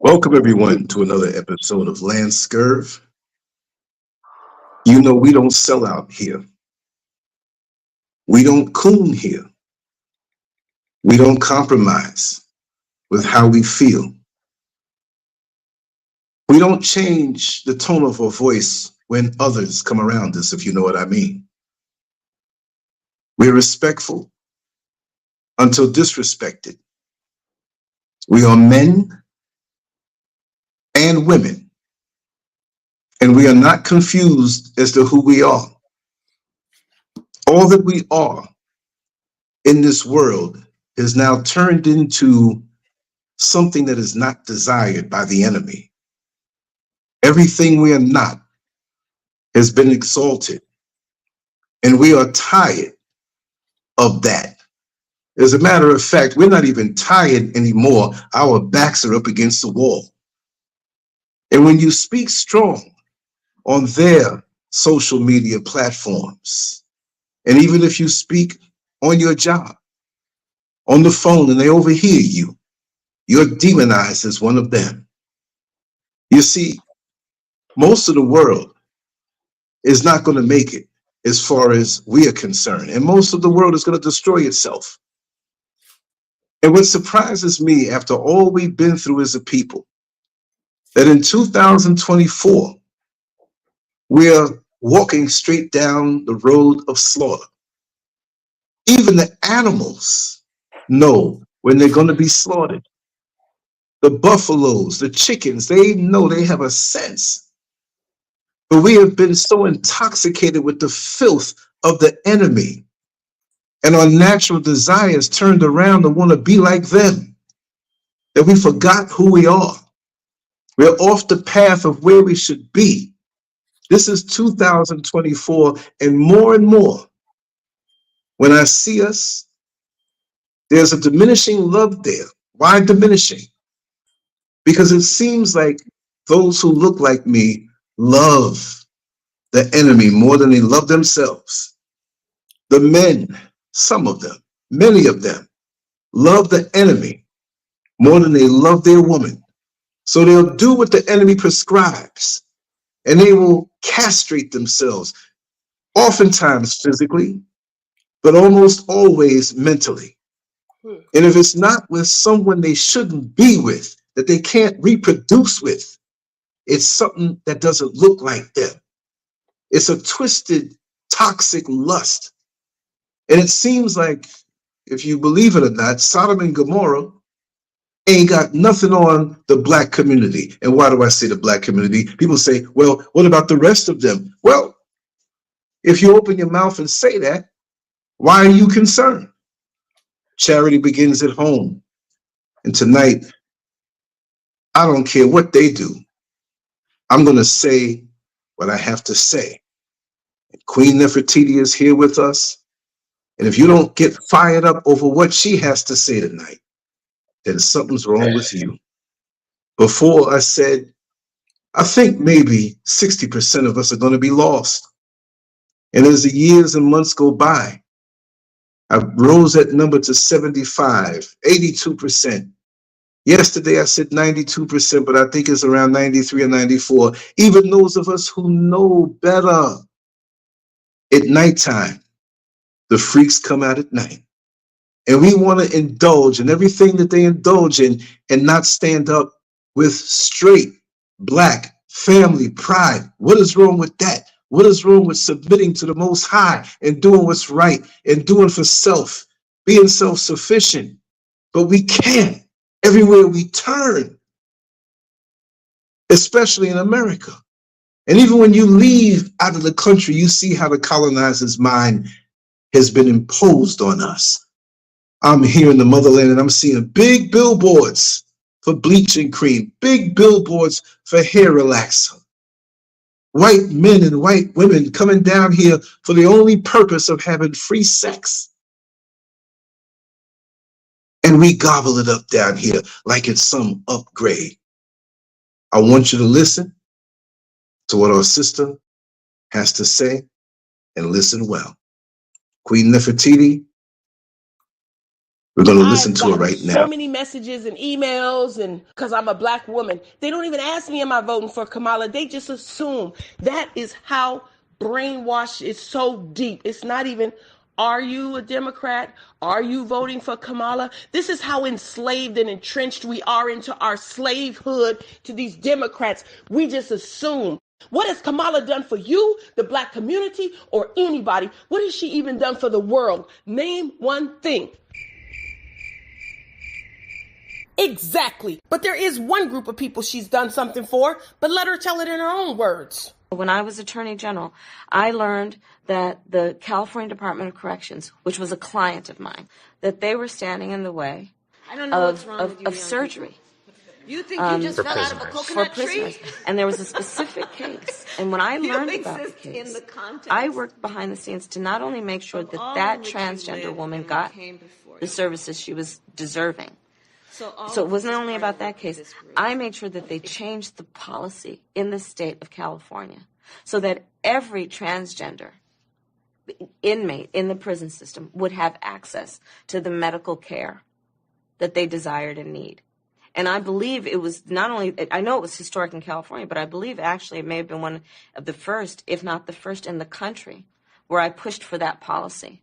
Welcome, everyone, to another episode of LANCESCURV. You know, we don't sell out here. We don't coon here. We don't compromise with how we feel. We don't change the tone of our voice when others come around us, if you know what I mean. We're respectful until disrespected. We are men and women, and we are not confused as to who we are. All that we are in this world is now turned into something that is not desired by the enemy. Everything we are not has been exalted, and we are tired of that. As a matter of fact, we're not even tired anymore. Our backs are up against the wall. And when you speak strong on their social media platforms, and even if you speak on your job, on the phone, and they overhear you, you're demonized as one of them. You see, most of the world is not going to make it as far as we are concerned, and most of the world is going to destroy itself. And what surprises me after all we've been through as a people, that in 2024, we are walking straight down the road of slaughter. Even the animals know when they're going to be slaughtered. The buffaloes, the chickens, they know, they have a sense. But we have been so intoxicated with the filth of the enemy, and our natural desires turned around to want to be like them, that we forgot who we are. We're off the path of where we should be. This is 2024, and more, when I see us, there's a diminishing love there. Why diminishing? Because it seems like those who look like me love the enemy more than they love themselves. The men, some of them, many of them, love the enemy more than they love their woman. So they'll do what the enemy prescribes, and they will castrate themselves, oftentimes physically, but almost always mentally. And if it's not with someone they shouldn't be with, that they can't reproduce with, it's something that doesn't look like them. It's a twisted, toxic lust. And it seems like, if you believe it or not, Sodom and Gomorrah ain't got nothing on the black community. And why do I say the black community? People say, well, what about the rest of them? Well, if you open your mouth and say that, why are you concerned? Charity begins at home. And tonight, I don't care what they do. I'm going to say what I have to say. And Queen Nefertiti is here with us. And if you don't get fired up over what she has to say tonight, then something's wrong with you. Before I said, I think maybe 60% of us are going to be lost. And as the years and months go by, I rose that number to 75, 82%. Yesterday I said 92%, but I think it's around 93 or 94. Even those of us who know better, at nighttime, the freaks come out at night. And we want to indulge in everything that they indulge in and not stand up with straight black family pride. What is wrong with that? What is wrong with submitting to the Most High and doing what's right and doing for self, being self-sufficient? But we can't everywhere we turn, especially in America. And even when you leave out of the country, you see how the colonizer's mind has been imposed on us. I'm here in the motherland and I'm seeing big billboards for bleaching cream, big billboards for hair relaxer. White men and white women coming down here for the only purpose of having free sex. And we gobble it up down here like it's some upgrade. I want you to listen to what our sister has to say and listen well. Queen Nefertiti, We're going to listen I've to it gotten right so now. many messages and emails, and because I'm a black woman, they don't even ask me, am I voting for Kamala? They just assume. That is how brainwash is so deep. It's not even, are you a Democrat? Are you voting for Kamala? This is how enslaved and entrenched we are into our slavehood to these Democrats. We just assume. What has Kamala done for you, the black community, or anybody? What has she even done for the world? Name one thing. Exactly. But there is one group of people she's done something for, but let her tell it in her own words. When I was Attorney General, I learned that the California Department of Corrections, which was a client of mine, that they were standing in the way of surgery. You think you just fell out of a coconut tree? And there was a specific case. And when I learned about the case, I worked behind the scenes to not only make sure that that transgender woman got the services she was deserving. So it wasn't only about that case. I made sure that they changed the policy in the state of California so that every transgender inmate in the prison system would have access to the medical care that they desired and need. And I believe it was not only, I know it was historic in California, but I believe actually it may have been one of the first, if not the first in the country, where I pushed for that policy.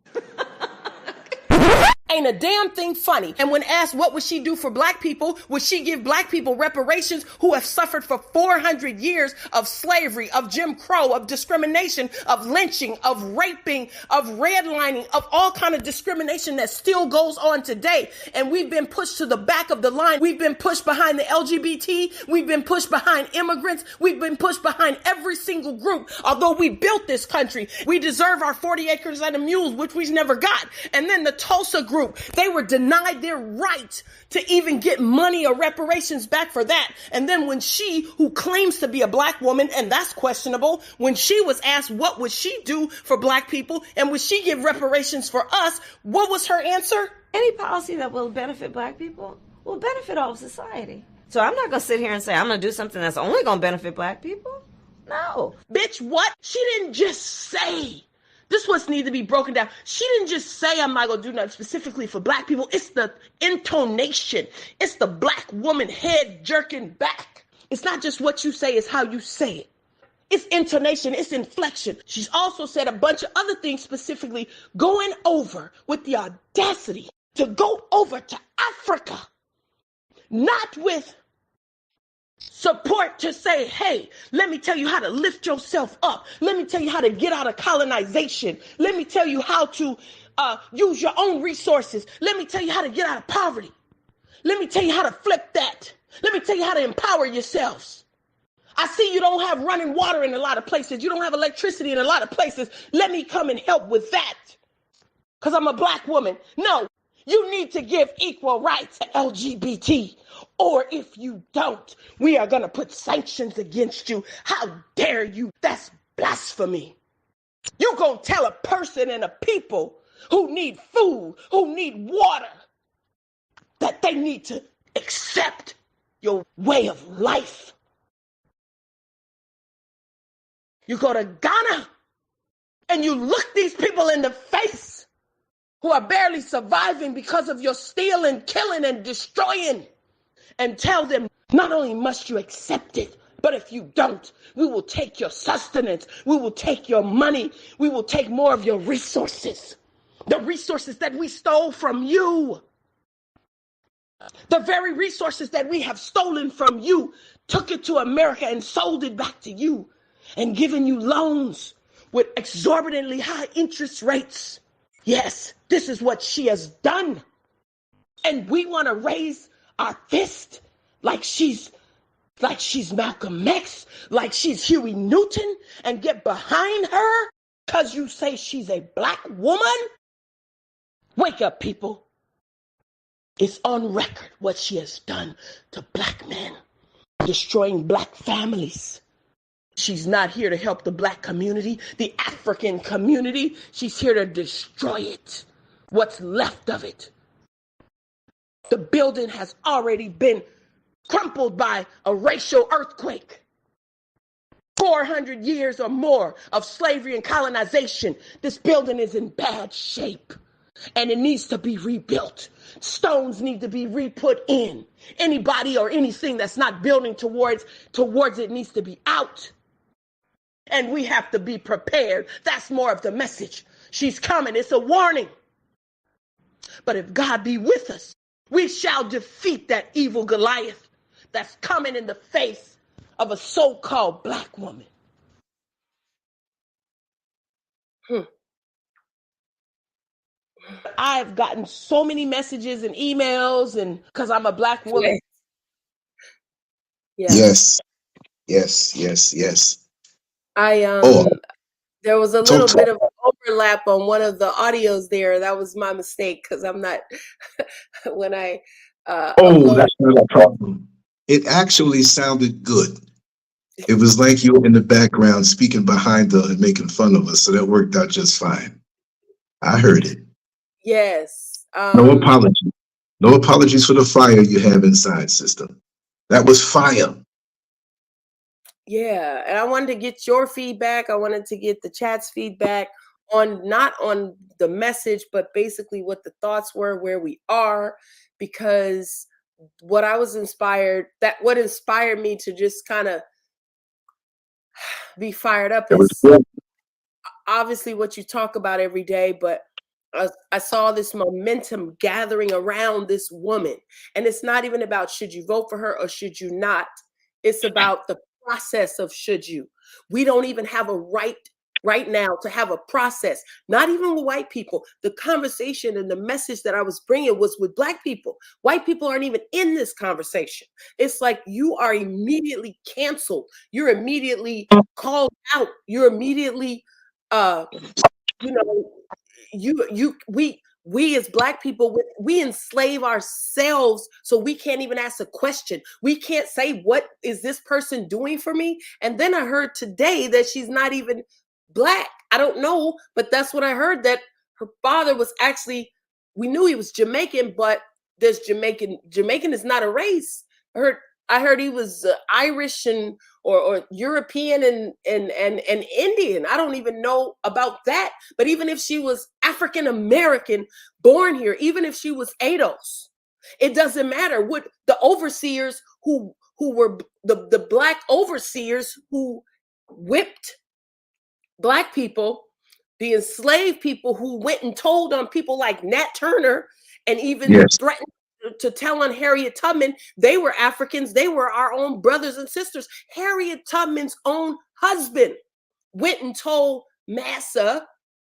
Ain't a damn thing funny. And when asked what would she do for black people, would she give black people reparations who have suffered for 400 years of slavery, of Jim Crow, of discrimination, of lynching, of raping, of redlining, of all kind of discrimination that still goes on today. And we've been pushed to the back of the line. We've been pushed behind the LGBT. We've been pushed behind immigrants. We've been pushed behind every single group. Although we built this country, we deserve our 40 acres and a mule, which we never got. And then the Tulsa group, they were denied their right to even get money or reparations back for that. And then when she, who claims to be a black woman, and that's questionable, when she was asked what would she do for black people and would she give reparations for us, what was her answer? Any policy that will benefit black people will benefit all of society. So I'm not going to sit here and say I'm going to do something that's only going to benefit black people. No. Bitch, what? She didn't just say. This what's need to be broken down. She didn't just say I'm not going to do nothing specifically for black people. It's the intonation. It's the black woman head jerking back. It's not just what you say, it's how you say it. It's intonation, it's inflection. She's also said a bunch of other things, specifically going over with the audacity to go over to Africa, not with support to say, hey, let me tell you how to lift yourself up. Let me tell you how to get out of colonization. Let me tell you how to use your own resources. Let me tell you how to get out of poverty. Let me tell you how to flip that. Let me tell you how to empower yourselves. I see you don't have running water in a lot of places. You don't have electricity in a lot of places. Let me come and help with that because I'm a black woman. No, you need to give equal rights to LGBT. Or if you don't, we are going to put sanctions against you. How dare you? That's blasphemy. You going to tell a person and a people who need food, who need water, that they need to accept your way of life. You go to Ghana and you look these people in the face who are barely surviving because of your stealing, killing, and destroying, and tell them, not only must you accept it, but if you don't, we will take your sustenance, we will take your money, we will take more of your resources, the resources that we stole from you. The very resources that we have stolen from you, took it to America and sold it back to you, and given you loans with exorbitantly high interest rates. Yes, this is what she has done. And we want to raise our fist like she's Malcolm X, like she's Huey Newton, and get behind her because you say she's a black woman? Wake up, people. It's on record what she has done to black men, destroying black families. She's not here to help the black community, the African community. She's here to destroy it, what's left of it. The building has already been crumpled by a racial earthquake. 400 years or more of slavery and colonization. This building is in bad shape. and it needs to be rebuilt. Stones need to be re-put in. Anybody or anything that's not building towards it needs to be out. And we have to be prepared. That's more of the message. She's coming. It's a warning. But if God be with us, we shall defeat that evil Goliath that's coming in the face of a so-called black woman. I've gotten so many messages and emails, and because I'm a black woman. Yeah. Yes. There was a little bit of an overlap on one of the audios there. That was my mistake, because I'm not when I that's not a problem. It actually sounded good. It was like you were in the background speaking behind her and making fun of us, so that worked out just fine. I heard it. Yes. No apology. No apologies for the fire you have inside, sister. That was fire. Yeah, and I wanted to get your feedback. I wanted to get the chat's feedback on not on the message, but basically what the thoughts were, where we are, because what inspired me to just kind of be fired up is obviously what you talk about every day, but I saw this momentum gathering around this woman. And it's not even about should you vote for her or should you not. It's about the process of should you. We don't even have a right now to have a process, not even with white people. The conversation and the message that I was bringing was with black people. White people aren't even in this conversation. It's like you are immediately canceled. You're immediately called out. You're immediately, we as black people, we enslave ourselves, so we can't even ask a question. We can't say, what is this person doing for me? And then I heard today that she's not even black. I don't know, but that's what I heard, that her father was actually, we knew he was Jamaican, but there's Jamaican is not a race. I heard he was Irish and or European and Indian. I don't even know about that. But even if she was African American, born here, even if she was ADOS, it doesn't matter. What the overseers who were the black overseers who whipped black people, the enslaved people who went and told on people like Nat Turner and even threatened to tell on Harriet Tubman, they were Africans. They were our own brothers and sisters. Harriet Tubman's own husband went and told Massa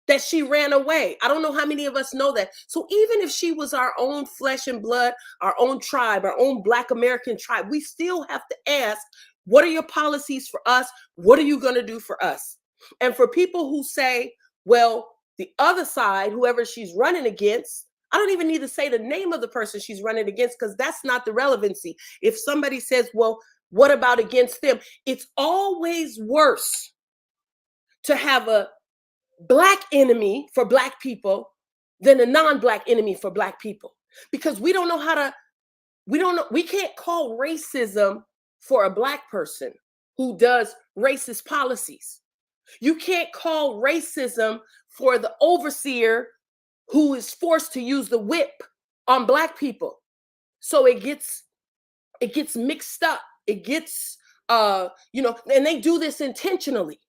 that she ran away. I don't know how many of us know that. So even if she was our own flesh and blood, our own tribe, our own Black American tribe, we still have to ask, what are your policies for us? What are you going to do for us? And for people who say, well, the other side, whoever she's running against, I don't even need to say the name of the person she's running against, because that's not the relevancy. If somebody says, well, what about against them? It's always worse to have a black enemy for black people than a non-black enemy for black people, because we don't know we can't call racism for a black person who does racist policies. You can't call racism for the overseer who is forced to use the whip on black people. So it gets mixed up. It gets, and they do this intentionally.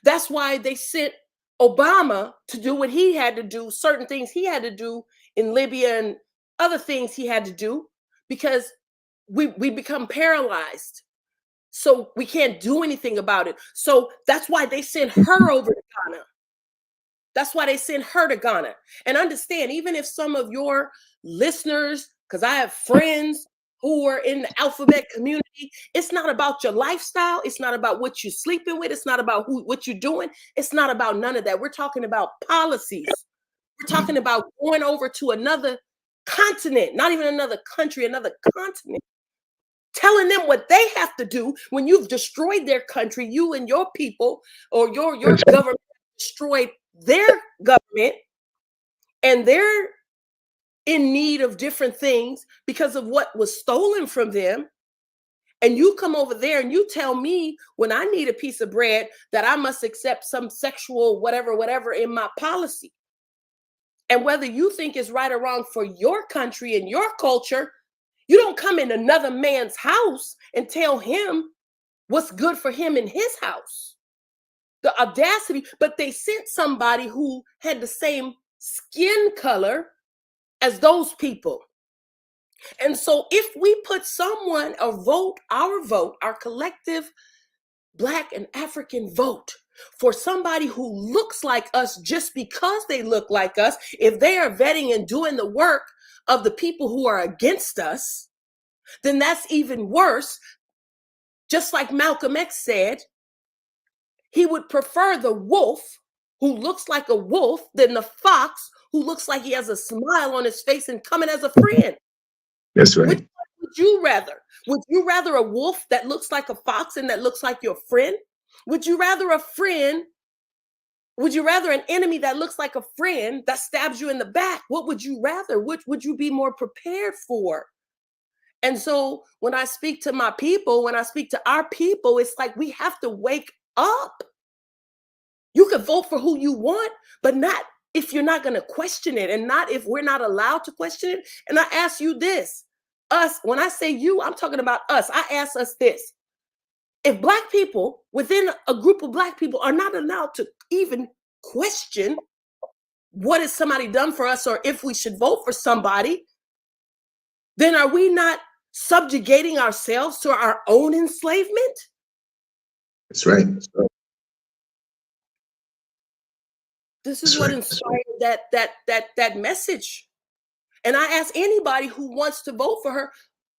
That's why they sent Obama to do what he had to do, certain things he had to do in Libya and other things he had to do, because we become paralyzed. So we can't do anything about it. So that's why they sent her over to Ghana. That's why they sent her to Ghana. And understand, even if some of your listeners, because I have friends who are in the alphabet community, it's not about your lifestyle. It's not about what you're sleeping with. It's not about what you're doing. It's not about none of that. We're talking about policies. We're talking about going over to another continent, not even another country, another continent, telling them what they have to do when you've destroyed their country, you and your people or your government destroyed their government, and they're in need of different things because of what was stolen from them. And you come over there and you tell me when I need a piece of bread that I must accept some sexual whatever in my policy. And whether you think it's right or wrong for your country and your culture, you don't come in another man's house and tell him what's good for him in his house. The audacity, but they sent somebody who had the same skin color as those people. And so if we put someone, a vote, our collective Black and African vote for somebody who looks like us just because they look like us, if they are vetting and doing the work of the people who are against us, then that's even worse. Just like Malcolm X said, he would prefer the wolf who looks like a wolf than the fox who looks like he has a smile on his face and coming as a friend. That's right. Which one would you rather? Would you rather a wolf that looks like a fox and that looks like your friend? Would you rather a friend? Would you rather an enemy that looks like a friend that stabs you in the back? What would you rather? Which would you be more prepared for? And so when I speak to my people, when I speak to our people, it's like we have to wake up. You can vote for who you want, but not if you're not going to question it, and not if we're not allowed to question it. And I ask you this, us, when I say you, I'm talking about us. I ask us this. If Black people within a group of Black people are not allowed to even question what has somebody done for us or if we should vote for somebody, then are we not subjugating ourselves to our own enslavement? That's right. That's right. This is what inspired that message. And I ask anybody who wants to vote for her,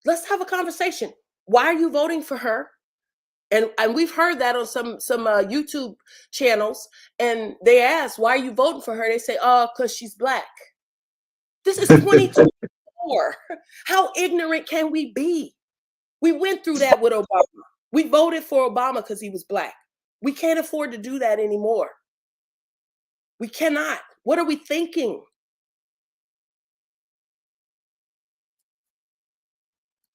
let's have a conversation. Why are you voting for her? And we've heard that on some YouTube channels, and they ask, why are you voting for her? They say, oh, because she's Black. This is 2024. How ignorant can we be? We went through that with Obama. We voted for Obama because he was Black. We can't afford to do that anymore. We cannot. What are we thinking?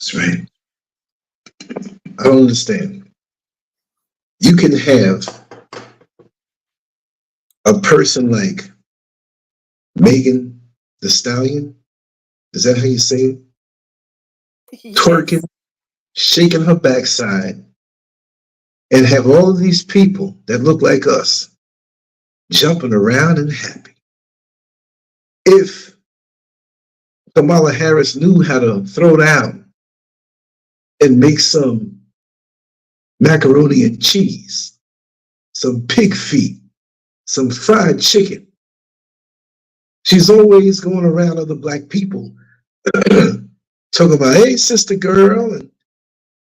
That's right. I don't understand. You can have a person like Megan Thee Stallion. Is that how you say it? Yes. Twerking, shaking her backside, and have all of these people that look like us jumping around and happy. If Kamala Harris knew how to throw down and make some macaroni and cheese, some pig feet, some fried chicken, she's always going around other Black people talking about, hey, sister girl,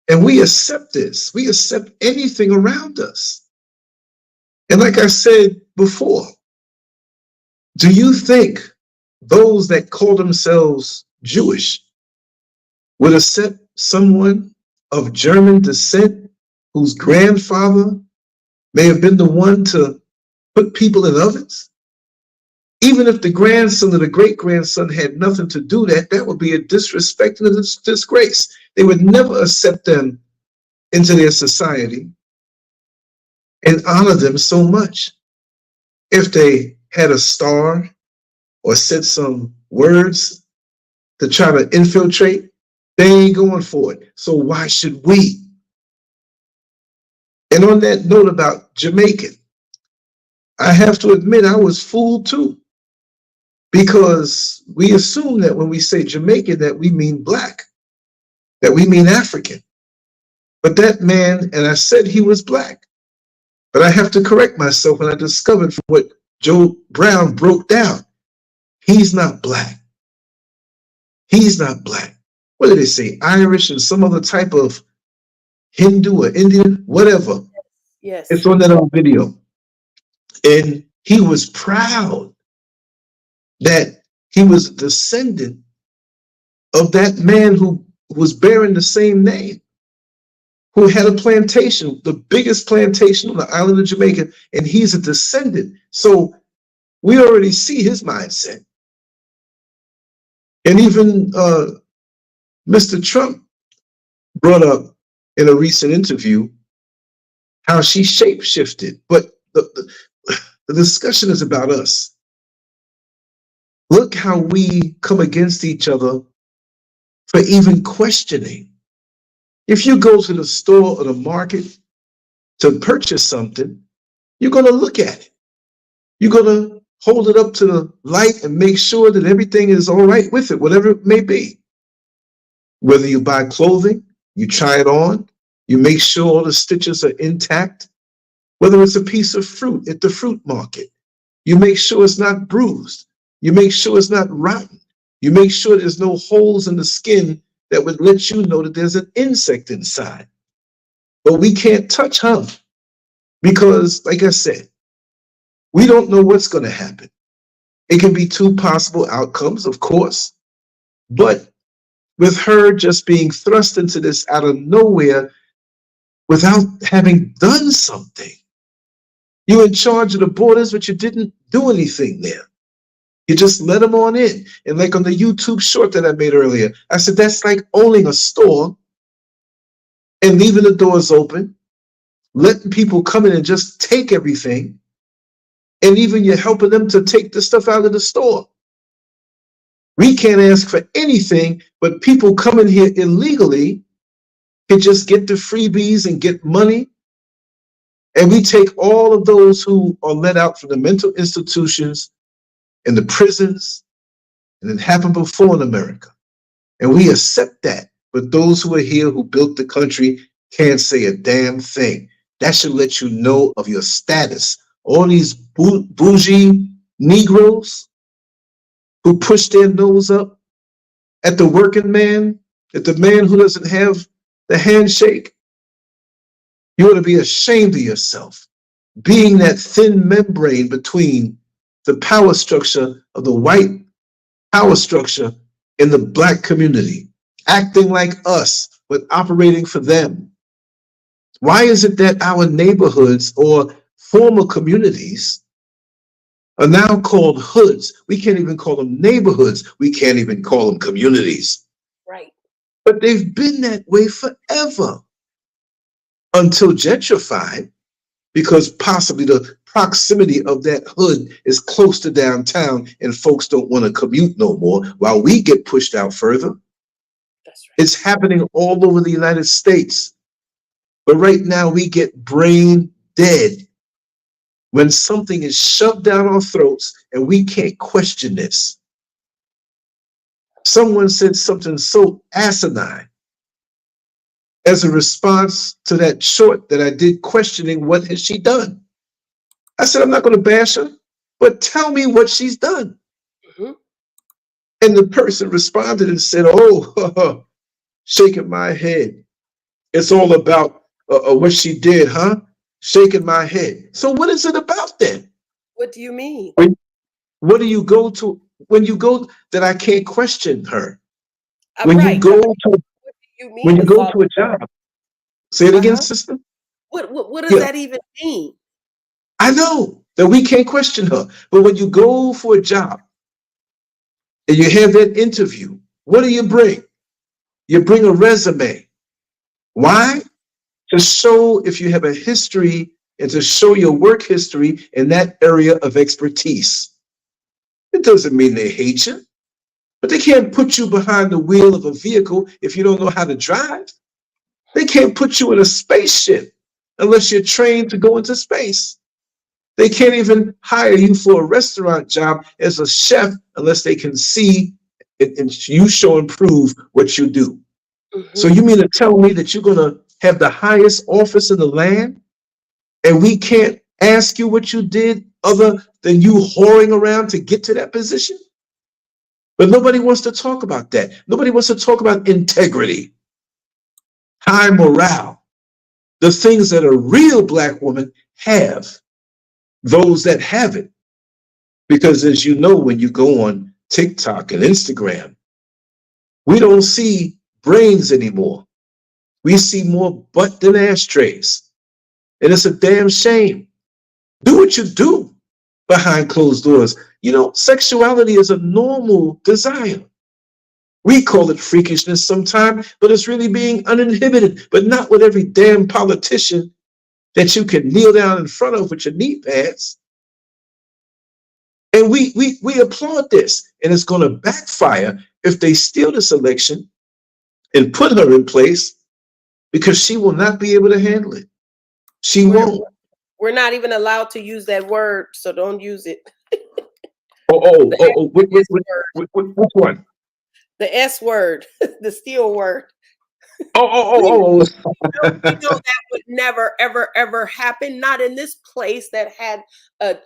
and we accept this. We accept anything around us. And like I said before, do you think those that call themselves Jewish would accept someone of German descent whose grandfather may have been the one to put people in ovens? Even if the grandson or the great-grandson had nothing to do that would be a disrespect and a disgrace. They would never accept them into their society and honor them so much. If they had a star or said some words to try to infiltrate, they ain't going for it. So why should we? And on that note about Jamaican, I have to admit I was fooled too, because we assume that when we say Jamaican that we mean Black, that we mean African. But that man, and I said he was Black, but I have to correct myself, and I discovered from what Joe Brown broke down, he's not Black. He's not Black. What did they say? Irish and some other type of Hindu or Indian, whatever. Yes. It's on that old video. And he was proud that he was a descendant of that man who was bearing the same name, who had a plantation, the biggest plantation on the island of Jamaica, and he's a descendant. So we already see his mindset. And even Mr. Trump brought up in a recent interview how she shape-shifted. But the discussion is about us. Look how we come against each other for even questioning. If you go to the store or the market to purchase something, you're going to look at it. You're going to hold it up to the light and make sure that everything is all right with it, whatever it may be. Whether you buy clothing, you try it on, you make sure all the stitches are intact. Whether it's a piece of fruit at the fruit market, you make sure it's not bruised. You make sure it's not rotten. You make sure there's no holes in the skin that would let you know that there's an insect inside. But we can't touch her because, like I said, we don't know what's going to happen. It can be two possible outcomes, of course, but with her just being thrust into this out of nowhere without having done something. You're in charge of the borders, but you didn't do anything there. You just let them on in. And like on the YouTube short that I made earlier, I said, that's like owning a store and leaving the doors open, letting people come in and just take everything. And even you're helping them to take the stuff out of the store. We can't ask for anything, but people coming here illegally can just get the freebies and get money. And we take all of those who are let out from the mental institutions and the prisons, and it happened before in America. And we accept that. But those who are here who built the country can't say a damn thing. That should let you know of your status. All these bougie Negroes who push their nose up at the working man, at the man who doesn't have the handshake. You ought to be ashamed of yourself, being that thin membrane between the power structure of the white power structure in the black community, acting like us, but operating for them. Why is it that our neighborhoods or former communities are now called hoods? We can't even call them neighborhoods. We can't even call them communities. Right. But they've been that way forever until gentrified, because possibly the proximity of that hood is close to downtown and folks don't want to commute no more while we get pushed out further. That's right. It's happening all over the United States. But right now we get brain dead when something is shoved down our throats and we can't question this. Someone said something so asinine as a response to that short that I did questioning what has she done. I said, I'm not going to bash her, but tell me what she's done. Mm-hmm. And the person responded and said, oh, shaking my head. It's all about what she did, huh? Shaking my head. So what is it about then? What do you mean? What do you go to when you go that I can't question her? When right. You go to what do you mean when you go to a job. Say it again, sister. What does that even mean? I know that we can't question her, but when you go for a job and you have that interview, what do you bring? You bring a resume. Why? To show if you have a history and to show your work history in that area of expertise. It doesn't mean they hate you, but they can't put you behind the wheel of a vehicle if you don't know how to drive. They can't put you in a spaceship unless you're trained to go into space. They can't even hire you for a restaurant job as a chef unless they can see and you show and prove what you do. Mm-hmm. So you mean to tell me that you're going to have the highest office in the land and we can't ask you what you did other than you whoring around to get to that position? But nobody wants to talk about that. Nobody wants to talk about integrity, high morale, the things that a real Black woman have, those that have it. Because as you know, when you go on TikTok and Instagram, we don't see brains anymore. We see more butt than ashtrays. And it's a damn shame. Do what you do behind closed doors. You know, sexuality is a normal desire. We call it freakishness sometimes, but it's really being uninhibited, but not with every damn politician that you can kneel down in front of with your knee pads. And we applaud this. And it's going to backfire if they steal this election and put her in place, because she will not be able to handle it. She won't. We're not even allowed to use that word, so don't use it. Which one? The S word, the steal word. Oh. We know that would never, ever, ever happen. Not in this place that had a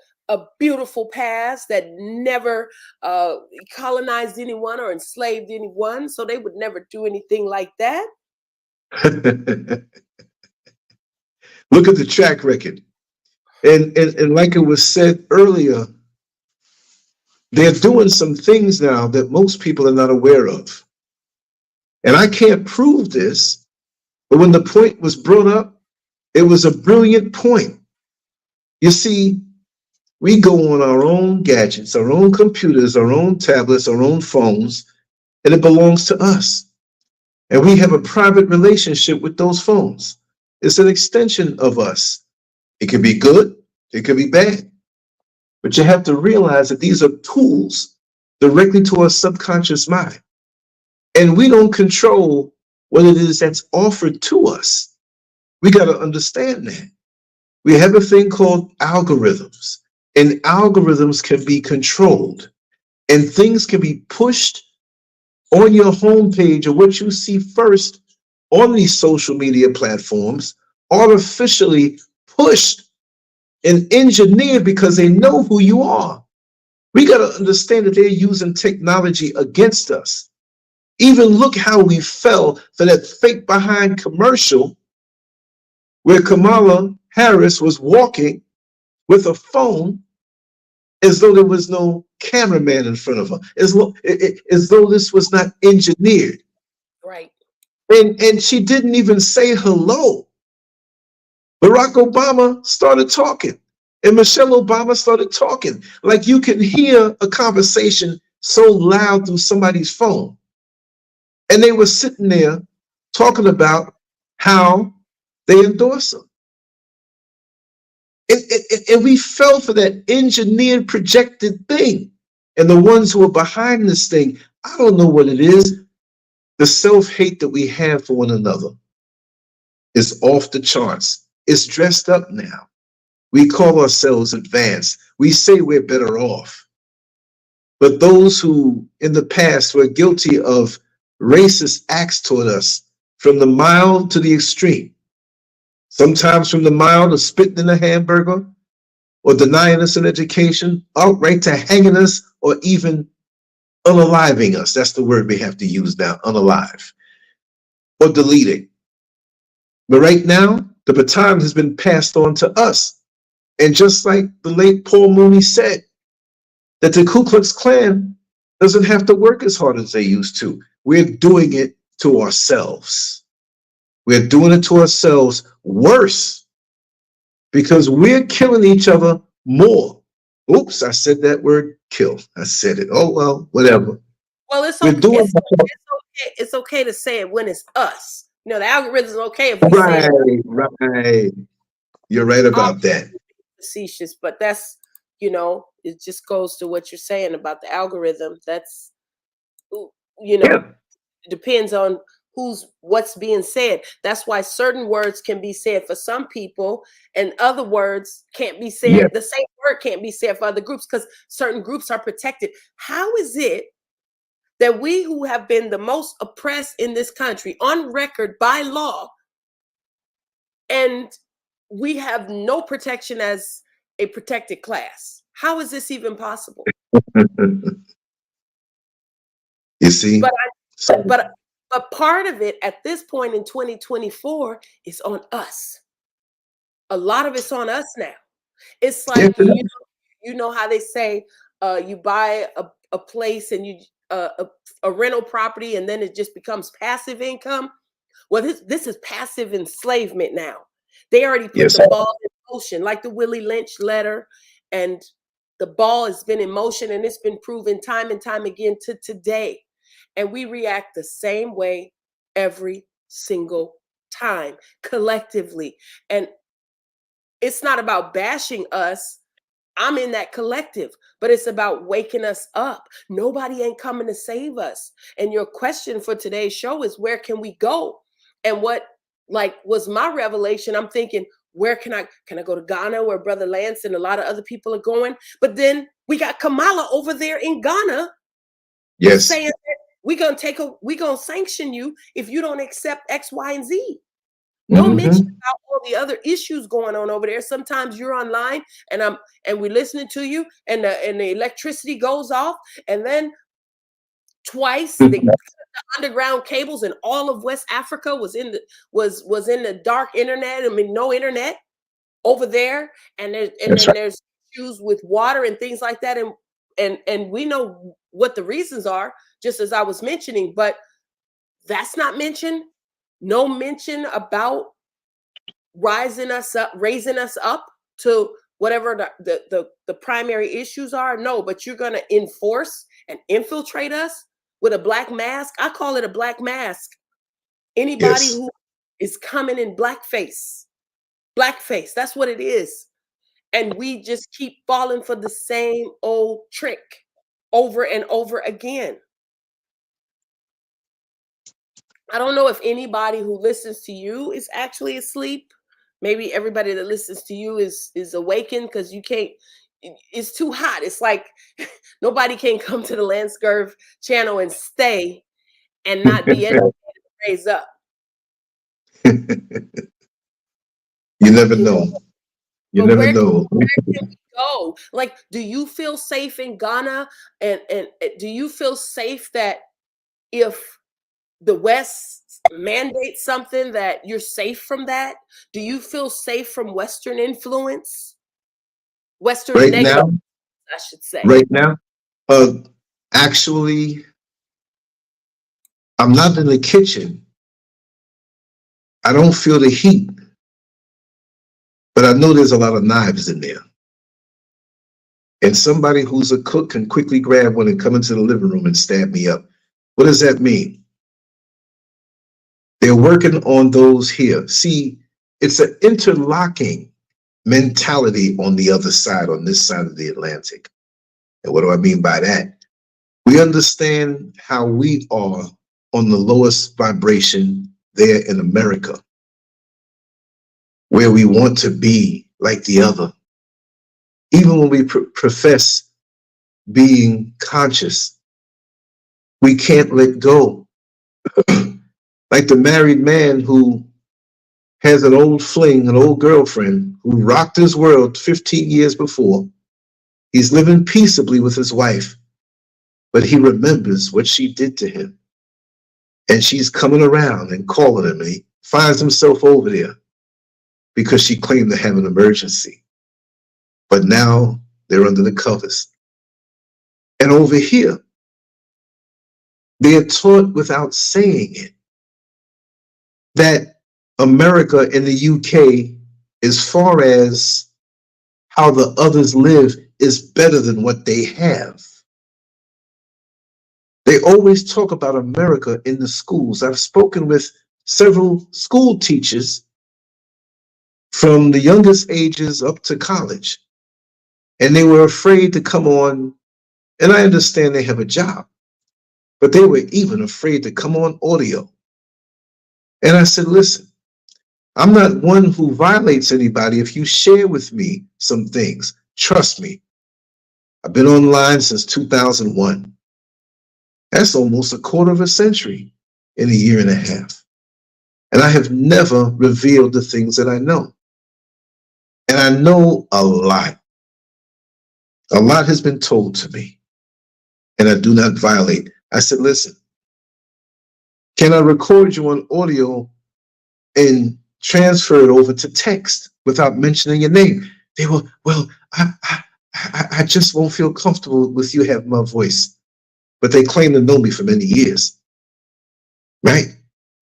beautiful past, that never colonized anyone or enslaved anyone. So they would never do anything like that. Look at the track record. And like it was said earlier, they're doing some things now that most people are not aware of. And I can't prove this, but when the point was brought up, it was a brilliant point. You see, we go on our own gadgets, our own computers, our own tablets, our own phones, and it belongs to us. And we have a private relationship with those phones. It's an extension of us. It can be good, it can be bad. But you have to realize that these are tools directly to our subconscious mind. And we don't control what it is that's offered to us. We got to understand that. We have a thing called algorithms, and algorithms can be controlled, and things can be pushed on your homepage, or what you see first on these social media platforms, artificially pushed and engineered because they know who you are. We got to understand that they're using technology against us. Even look how we fell for that fake behind commercial where Kamala Harris was walking with a phone as though there was no cameraman in front of her, as though this was not engineered. Right. And she didn't even say hello. Barack Obama started talking, and Michelle Obama started talking. Like, you can hear a conversation so loud through somebody's phone. And they were sitting there talking about how they endorse them. And we fell for that engineered, projected thing. And the ones who are behind this thing, I don't know what it is. The self-hate that we have for one another is off the charts. It's dressed up now. We call ourselves advanced. We say we're better off. But those who in the past were guilty of racist acts toward us, from the mild to the extreme, sometimes from the mild to spitting in a hamburger, or denying us an education, outright to hanging us, or even unaliving us. That's the word we have to use now, unalive, or deleting. But right now, the baton has been passed on to us. And just like the late Paul Mooney said, that the Ku Klux Klan doesn't have to work as hard as they used to. We're doing it to ourselves. We're doing it to ourselves worse, because we're killing each other more. Oops, I said that word, kill. I said it. Oh, well, whatever. Well, it's okay. It's okay to say it when it's us. You know, the algorithm is okay if we say it. Right. You're right about that. Facetious, but that's, you know, it just goes to what you're saying about the algorithm. That's, you know, It depends on what's being said. That's why certain words can be said for some people and other words can't be said. Yeah. The same word can't be said for other groups because certain groups are protected. How is it that we who have been the most oppressed in this country on record by law, and we have no protection as a protected class? How is this even possible? You see? But part of it at this point in 2024 is on us. A lot of it's on us now. It's like, you know how they say you buy a place and you a rental property and then it just becomes passive income. Well, this is passive enslavement now. They already put the ball in motion, like the Willie Lynch letter, and the ball has been in motion, and it's been proven time and time again to today. And we react the same way every single time, collectively. And it's not about bashing us I'm in that collective, but it's about waking us up. Nobody ain't coming to save us. And your question for today's show is, where can we go? And what like was my revelation, I'm thinking, where can I go to Ghana, where Brother Lance and a lot of other people are going? But then we got Kamala over there in Ghana, Yes, saying that we're gonna sanction you if you don't accept X, Y, and Z. No mention about all the other issues going on over there. Sometimes you're online and we're listening to you, and the electricity goes off, and then twice they cut the underground cables, and all of West Africa was in the dark internet. I mean, no internet over there, and there's issues with water and things like that, and we know what the reasons are, just as I was mentioning, but that's not mentioned. No mention about raising us up to whatever the primary issues are. No, but you're going to enforce and infiltrate us with a black mask. I call it a black mask. Anybody who is coming in blackface, that's what it is. And we just keep falling for the same old trick over and over again. I don't know if anybody who listens to you is actually asleep. Maybe everybody that listens to you is awakened, because you can't, it's too hot. It's like nobody can come to the LANCESCURV channel and stay and not be educated and raised up. You never know. You never know. Where can we go? Like, do you feel safe in Ghana? And do you feel safe that if the West mandates something, that you're safe from that? Do you feel safe from Western influence? Western Right negative, now, I should say. right now, actually, I'm not in the kitchen. I don't feel the heat, but I know there's a lot of knives in there. And somebody who's a cook can quickly grab one and come into the living room and stab me up. What does that mean? They're working on those here. See, it's an interlocking mentality on the other side, on this side of the Atlantic. And what do I mean by that? We understand how we are on the lowest vibration there in America, where we want to be like the other. Even when we profess being conscious, we can't let go. Like the married man who has an old fling, an old girlfriend who rocked his world 15 years before. He's living peaceably with his wife, but he remembers what she did to him. And she's coming around and calling him, and he finds himself over there because she claimed to have an emergency. But now they're under the covers. And over here, they are taught without saying it that America and the UK, as far as how the others live, is better than what they have. They always talk about America in the schools. I've spoken with several school teachers from the youngest ages up to college, and they were afraid to come on, and I understand they have a job, but they were even afraid to come on audio. And I said, listen, I'm not one who violates anybody. If you share with me some things, trust me. I've been online since 2001. That's almost a quarter of a century in a year and a half. And I have never revealed the things that I know. And I know a lot. A lot has been told to me, and I do not violate. I said, listen, can I record you on audio and transfer it over to text without mentioning your name? They were, well, I just won't feel comfortable with you having my voice. But they claim to know me for many years, right?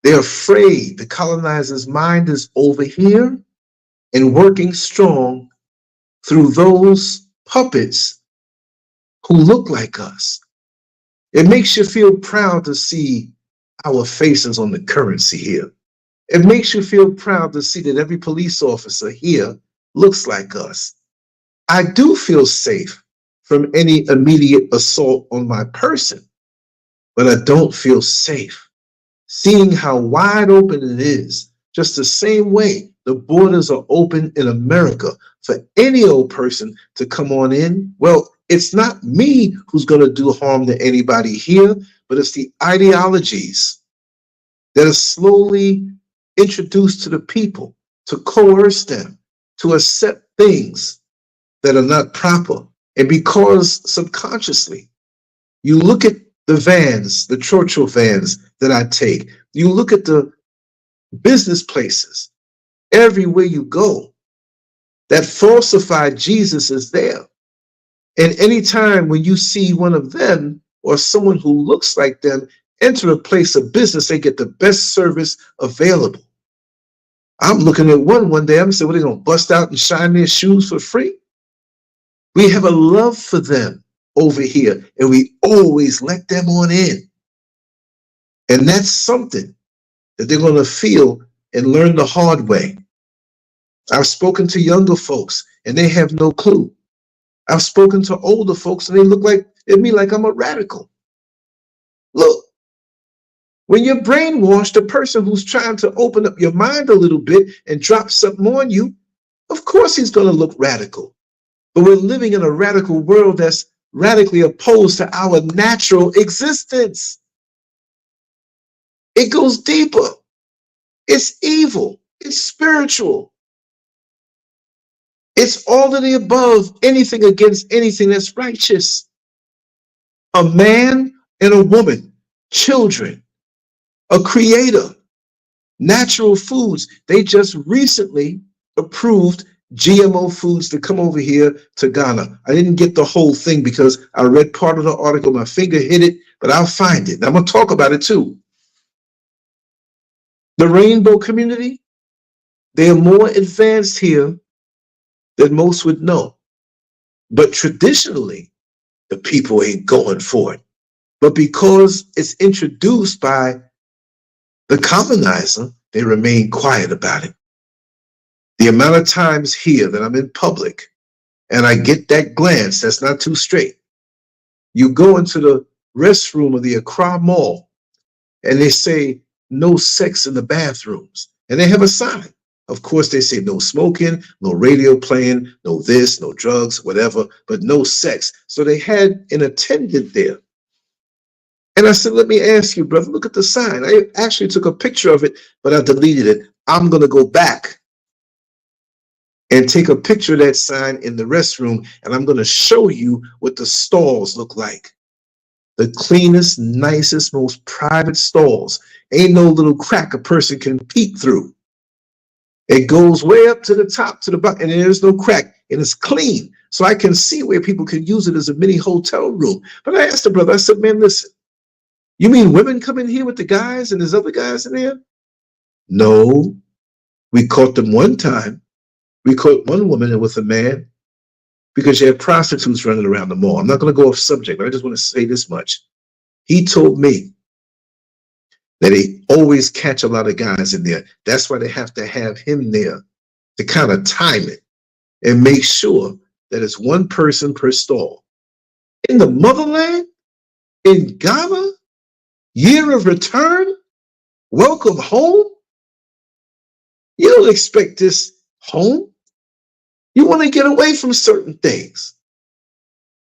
They're afraid. The colonizer's mind is over here and working strong through those puppets who look like us. It makes you feel proud to see our faces on the currency here. It makes you feel proud to see that every police officer here looks like us. I do feel safe from any immediate assault on my person, but I don't feel safe seeing how wide open it is. Just the same way the borders are open in America for any old person to come on in. Well, it's not me who's going to do harm to anybody here, but it's the ideologies that are slowly introduced to the people to coerce them to accept things that are not proper. And because subconsciously, you look at the vans, the Churchill vans that I take, you look at the business places, everywhere you go, that falsified Jesus is there. And anytime when you see one of them or someone who looks like them enter a place of business, they get the best service available. I'm looking at one day, I'm saying, what, are they going to bust out and shine their shoes for free? We have a love for them over here, and we always let them on in. And that's something that they're going to feel and learn the hard way. I've spoken to younger folks, and they have no clue. I've spoken to older folks, and they look at me like I'm a radical. Look, when you're brainwashed, the person who's trying to open up your mind a little bit and drop something on you, of course he's going to look radical. But we're living in a radical world that's radically opposed to our natural existence. It goes deeper. It's evil. It's spiritual. It's all of the above, anything against anything that's righteous. A man and a woman, children, a creator, natural foods. They just recently approved GMO foods to come over here to Ghana. I didn't get the whole thing because I read part of the article. My finger hit it, but I'll find it. I'm going to talk about it too. The rainbow community, they are more advanced here than most would know. But traditionally, the people ain't going for it. But because it's introduced by the colonizer, they remain quiet about it. The amount of times here that I'm in public and I get that glance that's not too straight. You go into the restroom of the Accra Mall and they say no sex in the bathrooms. And they have a sign. Of course, they say no smoking, no radio playing, no this, no drugs, whatever, but no sex. So they had an attendant there. And I said, let me ask you, brother, look at the sign. I actually took a picture of it, but I deleted it. I'm going to go back and take a picture of that sign in the restroom, and I'm going to show you what the stalls look like. The cleanest, nicest, most private stalls. Ain't no little crack a person can peek through. It goes way up to the top, to the bottom, and there's no crack, and it's clean. So I can see where people can use it as a mini hotel room. But I asked the brother, I said, man, listen, you mean women come in here with the guys and there's other guys in there? No, we caught them one time. We caught one woman with a man because you had prostitutes running around the mall. I'm not going to go off subject, but I just want to say this much. He told me that they always catch a lot of guys in there. That's why they have to have him there to kind of time it and make sure that it's one person per stall. In the motherland, in Ghana, year of return, welcome home. You don't expect this home. You want to get away from certain things.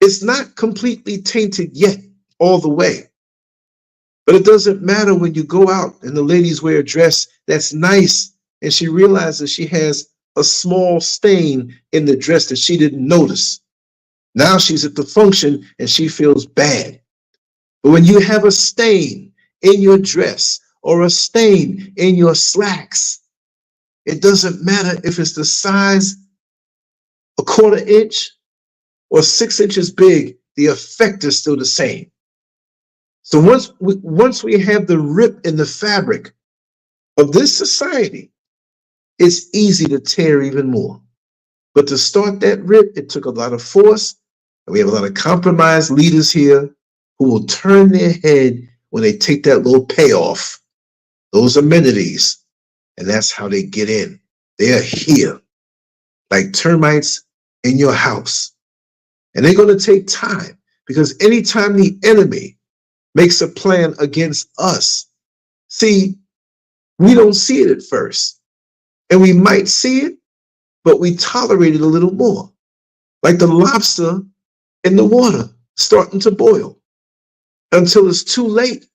It's not completely tainted yet all the way. But it doesn't matter when you go out and the ladies wear a dress that's nice and she realizes she has a small stain in the dress that she didn't notice. Now she's at the function and she feels bad. But when you have a stain in your dress or a stain in your slacks, it doesn't matter if it's the size a 1/4 inch or 6 inches big, the effect is still the same. So once we have the rip in the fabric of this society, it's easy to tear even more. But to start that rip, it took a lot of force. And we have a lot of compromised leaders here who will turn their head when they take that little payoff, those amenities, and that's how they get in. They are here like termites in your house. And they're going to take time, because anytime the enemy makes a plan against us, see, we don't see it at first. And we might see it, but we tolerate it a little more. Like the lobster in the water starting to boil until it's too late.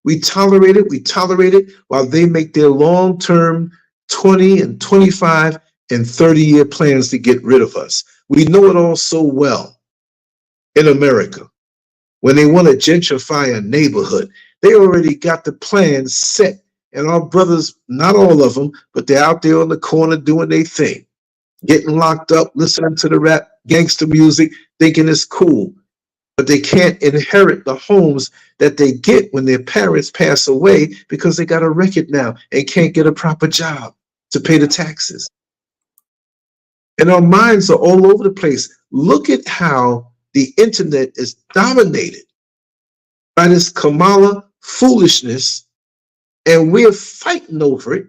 We tolerate it while they make their long-term 20 and 25 and 30-year plans to get rid of us. We know it all so well in America. When they want to gentrify a neighborhood, they already got the plans set. And our brothers, not all of them, but they're out there on the corner doing their thing, getting locked up, listening to the rap gangster music, thinking it's cool. But they can't inherit the homes that they get when their parents pass away, because they got a record now and can't get a proper job to pay the taxes. And our minds are all over the place. Look at how the internet is dominated by this Kamala foolishness, and we're fighting over it.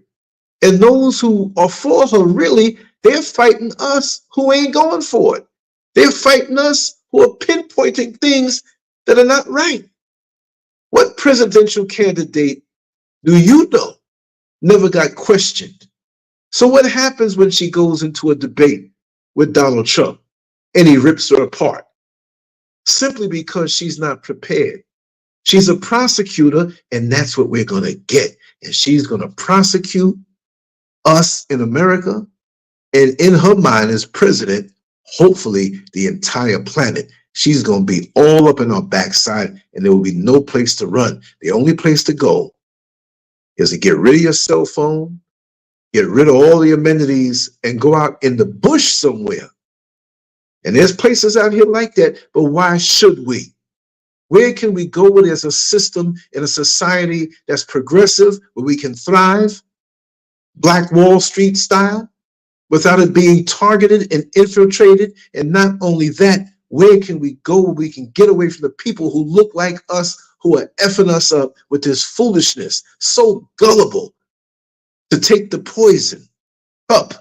And those who are for her, really, they're fighting us who ain't going for it. They're fighting us who are pinpointing things that are not right. What presidential candidate do you know never got questioned? So what happens when she goes into a debate with Donald Trump and he rips her apart? Simply because she's not prepared. She's a prosecutor, and that's what we're going to get. And she's going to prosecute us in America, and in her mind as president, hopefully the entire planet. She's going to be all up in our backside, and there will be no place to run. The only place to go is to get rid of your cell phone, get rid of all the amenities, and go out in the bush somewhere. And there's places out here like that, but why should we? Where can we go where there's a system in a society that's progressive, where we can thrive, Black Wall Street style, without it being targeted and infiltrated? And not only that, where can we go where we can get away from the people who look like us, who are effing us up with this foolishness, so gullible to take the poison up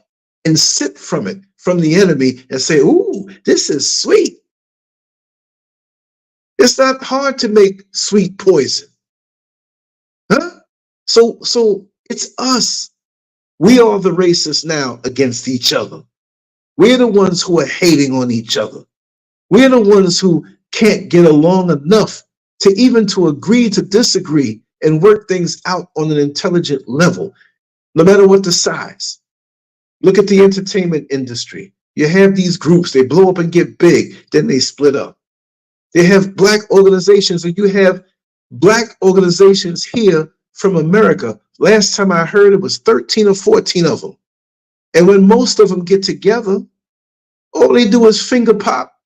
and sip from it, from the enemy, and say, ooh, this is sweet. It's not hard to make sweet poison. Huh? So it's us. We are the racists now against each other. We're the ones who are hating on each other. We're the ones who can't get along enough to even to agree to disagree and work things out on an intelligent level, no matter what the size. Look at the entertainment industry. You have these groups, they blow up and get big, then they split up. They have Black organizations, and you have Black organizations here from America. Last time I heard, it was 13 or 14 of them. And when most of them get together, all they do is finger pop.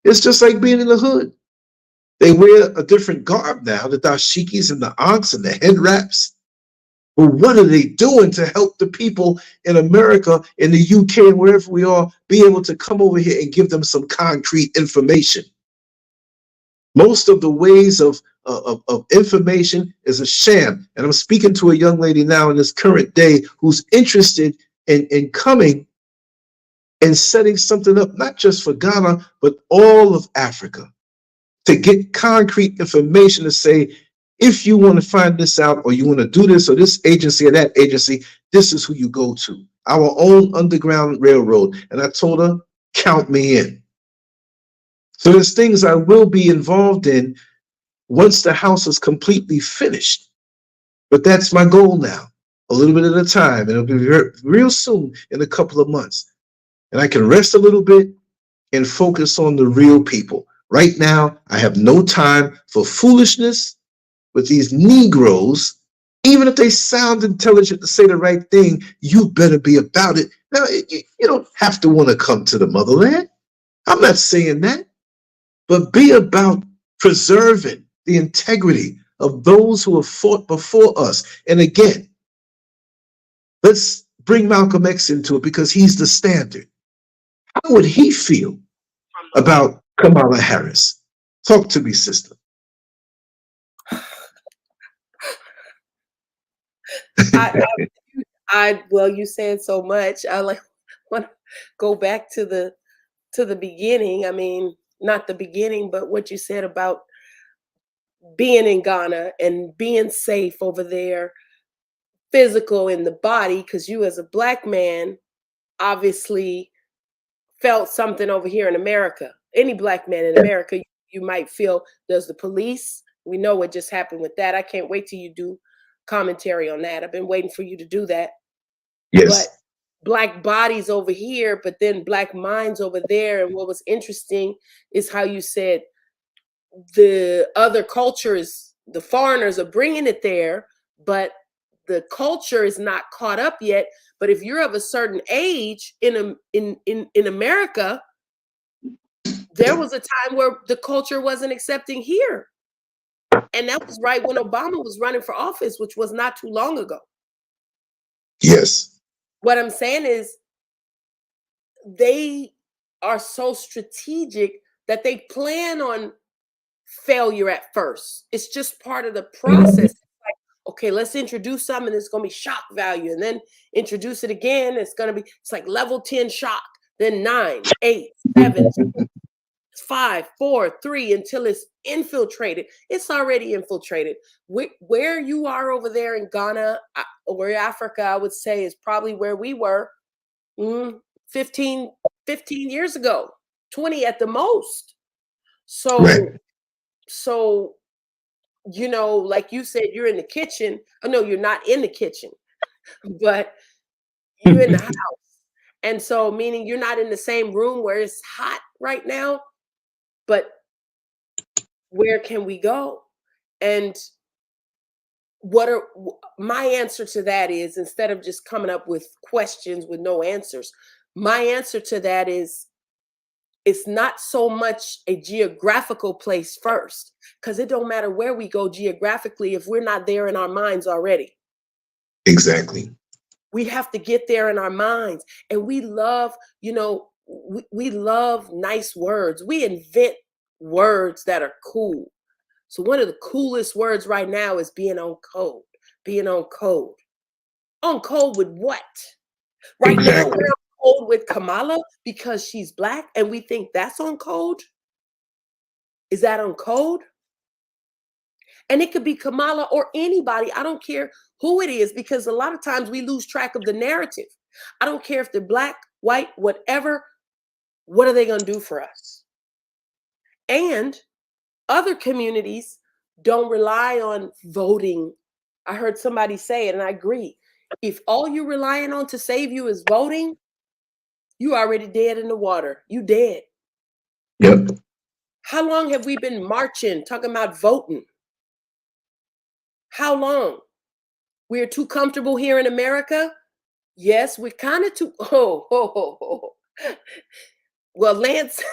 It's just like being in the hood. They wear a different garb now, the dashikis and the ankhs and the head wraps. But what are they doing to help the people in America, in the UK, and wherever we are, be able to come over here and give them some concrete information? Most of the ways of information is a sham. And I'm speaking to a young lady now in this current day who's interested in coming and setting something up, not just for Ghana, but all of Africa, to get concrete information to say, if you want to find this out, or you want to do this, or this agency or that agency, this is who you go to. Our own underground railroad. And I told her, count me in. So there's things I will be involved in once the house is completely finished. But that's my goal now, a little bit at a time. And it'll be real soon, in a couple of months. And I can rest a little bit and focus on the real people. Right now, I have no time for foolishness with these Negroes. Even if they sound intelligent to say the right thing, you better be about it. Now, you don't have to want to come to the motherland. I'm not saying that. But be about preserving the integrity of those who have fought before us. And again, let's bring Malcolm X into it, because he's the standard. How would he feel about Kamala Harris? Talk to me, sister. Well, you said so much. I want to go back to the to the beginning, I mean, not the beginning, but what you said about being in Ghana and being safe over there, physical in the body, because you as a Black man obviously felt something over here in America. Any Black man in America, you might feel, does the police, we know what just happened with that. I can't wait till you do commentary on that. I've been waiting for you to do that. Yes. But Black bodies over here, but then Black minds over there. And what was interesting is how you said the other cultures, the foreigners are bringing it there, but the culture is not caught up yet. But if you're of a certain age in America, there was a time where the culture wasn't accepting here. And that was right when Obama was running for office, which was not too long ago. Yes. What I'm saying is they are so strategic that they plan on failure at first. It's just part of the process. Like, okay, let's introduce something, it's going to be shock value, and then introduce it again. It's like level 10 shock, then 9, 8, 7, 5, 4, 3, until it's infiltrated. It's already infiltrated. Where you are over there in Ghana or Africa, I would say, is probably where we were 15 years ago, 20 at the most. So, right. So, you know, like you said, you're in the kitchen. Oh, no, you're not in the kitchen, but you're in the house. And so, meaning you're not in the same room where it's hot right now, but where can we go? And my answer to that is, instead of just coming up with questions with no answers, my answer to that is, it's not so much a geographical place first, because it don't matter where we go geographically if we're not there in our minds already. Exactly. We have to get there in our minds. And we love, you know, we love nice words. We invent words that are cool. So one of the coolest words right now is being on code. Being on code. On code with what? Right now, we're on code with Kamala because she's Black, and we think that's on code? Is that on code? And it could be Kamala or anybody. I don't care who it is, because a lot of times we lose track of the narrative. I don't care if they're Black, white, whatever. What are they going to do for us? And other communities don't rely on voting. I heard somebody say it, and I agree. If all you're relying on to save you is voting, you already dead in the water. You dead. Yep. How long have we been marching, talking about voting? How long? We're too comfortable here in America? Yes, we're kind of too. Well, Lance,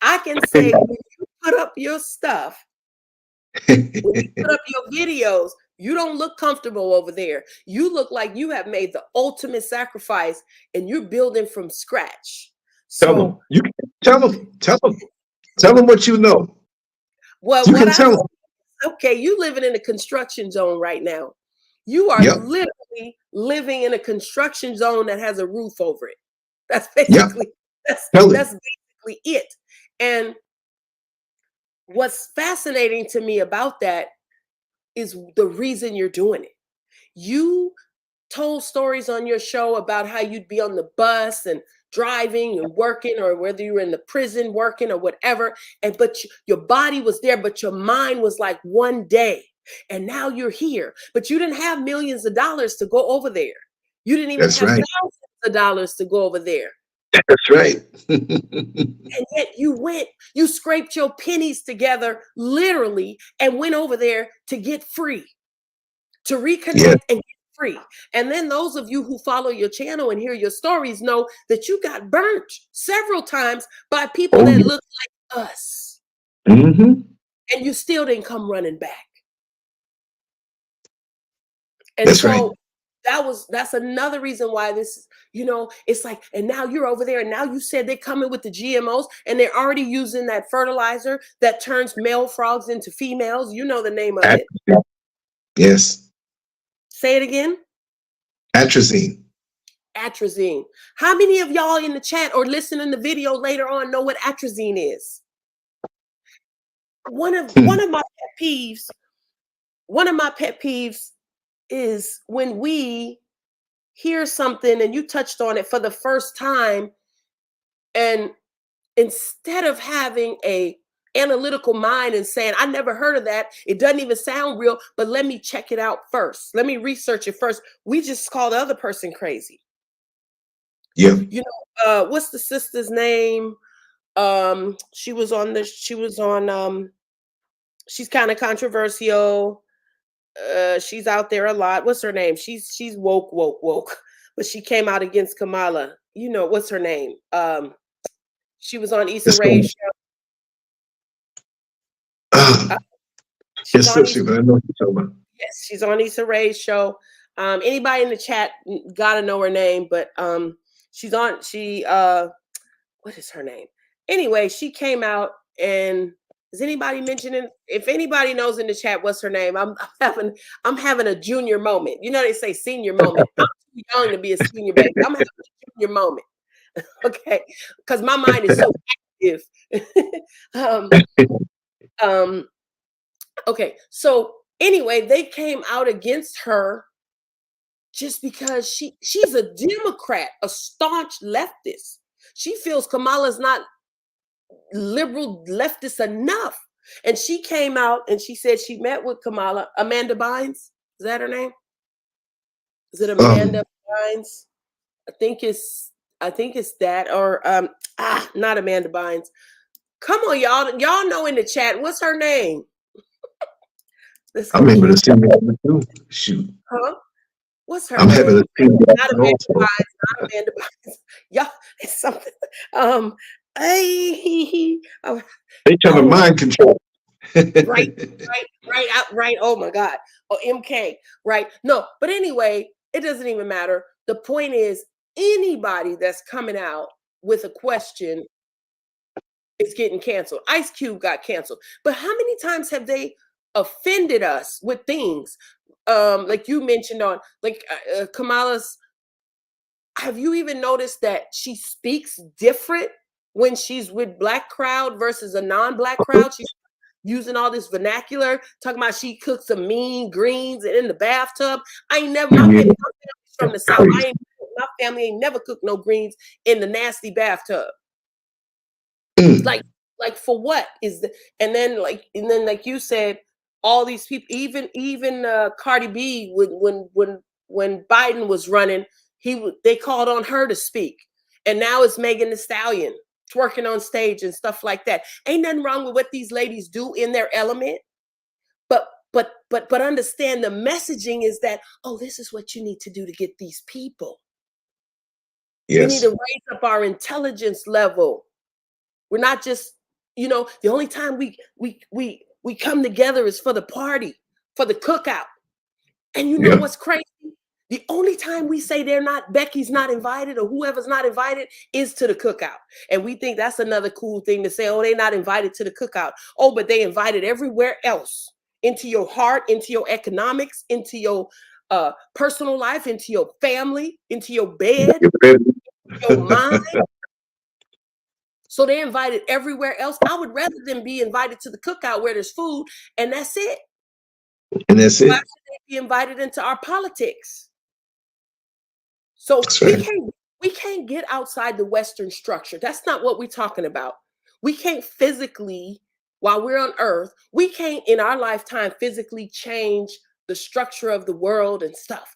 I can say when you put up your stuff, when you put up your videos, you don't look comfortable over there. You look like you have made the ultimate sacrifice and you're building from scratch. So tell them what you know. Well, you can tell them. Okay, you living in a construction zone right now. You are literally living in a construction zone that has a roof over it. That's basically that's basically it. And what's fascinating to me about that is the reason you're doing it. You told stories on your show about how you'd be on the bus and driving and working, or whether you were in the prison working or whatever, but your body was there, but your mind was like one day. And now you're here, but you didn't have millions of dollars to go over there. You didn't even have thousands of dollars to go over there. That's right. And yet you scraped your pennies together literally and went over there to get free, to reconnect and get free. And then those of you who follow your channel and hear your stories know that you got burnt several times by people that look like us. And you still didn't come running back. And that's right. That's another reason why this, you know, it's like, and now you're over there, and now you said they're coming with the GMOs, and they're already using that fertilizer that turns male frogs into females. You know the name of it. Yes. Say it again. Atrazine. Atrazine. How many of y'all in the chat or listening to the video later on know what atrazine is? One of my pet peeves, is when we hear something and you touched on it for the first time, and instead of having a analytical mind and saying, I never heard of that, it doesn't even sound real, but let me check it out first, let me research it first, we just call the other person crazy. Yeah. You know, what's the sister's name? She's kind of controversial. She's out there a lot. What's her name? She's woke, but she came out against Kamala. You know, what's her name? She was on Issa Rae's show. Yes, I know what you're talking about. Yes, she's on Issa Rae's show. Anybody in the chat gotta know her name, but she's on. What is her name? Anyway, she came out, and is anybody mentioning? If anybody knows in the chat what's her name, I'm having a junior moment. You know they say senior moment. I'm too young to be a senior baby. I'm having a junior moment. Okay, because my mind is so active. Okay, so anyway, they came out against her just because she's a Democrat, a staunch leftist. She feels Kamala's not liberal leftist enough. And she came out and she said she met with Kamala. Amanda Bynes, is that her name? Is it Amanda Bynes? I think it's that, or not Amanda Bynes. Come on, y'all know in the chat, what's her name? I'm able to see that too. Shoot. Huh? What's her I'm name? having to see not Amanda Bynes, not Amanda Bynes. Y'all, it's something. They trying to mind control. right. Oh my God. Oh, MK. Right. No, but anyway, it doesn't even matter. The point is, anybody that's coming out with a question is getting canceled. Ice Cube got canceled. But how many times have they offended us with things? Like you mentioned on Kamala's, have you even noticed that she speaks different when she's with Black crowd versus a non-Black crowd? She's using all this vernacular, talking about she cooks some mean greens and in the bathtub. I ain't never, my family's from the South. My family ain't never cooked no greens in the nasty bathtub. Like for what is the, and then like you said, all these people, even Cardi B, when Biden was running, they called on her to speak, and now it's Megan Thee Stallion twerking on stage and stuff like that. Ain't nothing wrong with what these ladies do in their element, but understand the messaging is that, oh, this is what you need to do to get these people. Yes. We need to raise up our intelligence level. We're not just, the only time we come together is for the party, for the cookout. And you know what's crazy? The only time we say Becky's not invited or whoever's not invited is to the cookout. And we think that's another cool thing to say, oh, they're not invited to the cookout. Oh, but they invited everywhere else, into your heart, into your economics, into your personal life, into your family, into your bed, into your mind. So they invited everywhere else. I would rather them be invited to the cookout where there's food, and that's it. And that's it. Why should they be invited into our politics? So we can't get outside the Western structure. That's not what we're talking about. We can't physically, while we're on Earth, we can't in our lifetime physically change the structure of the world and stuff.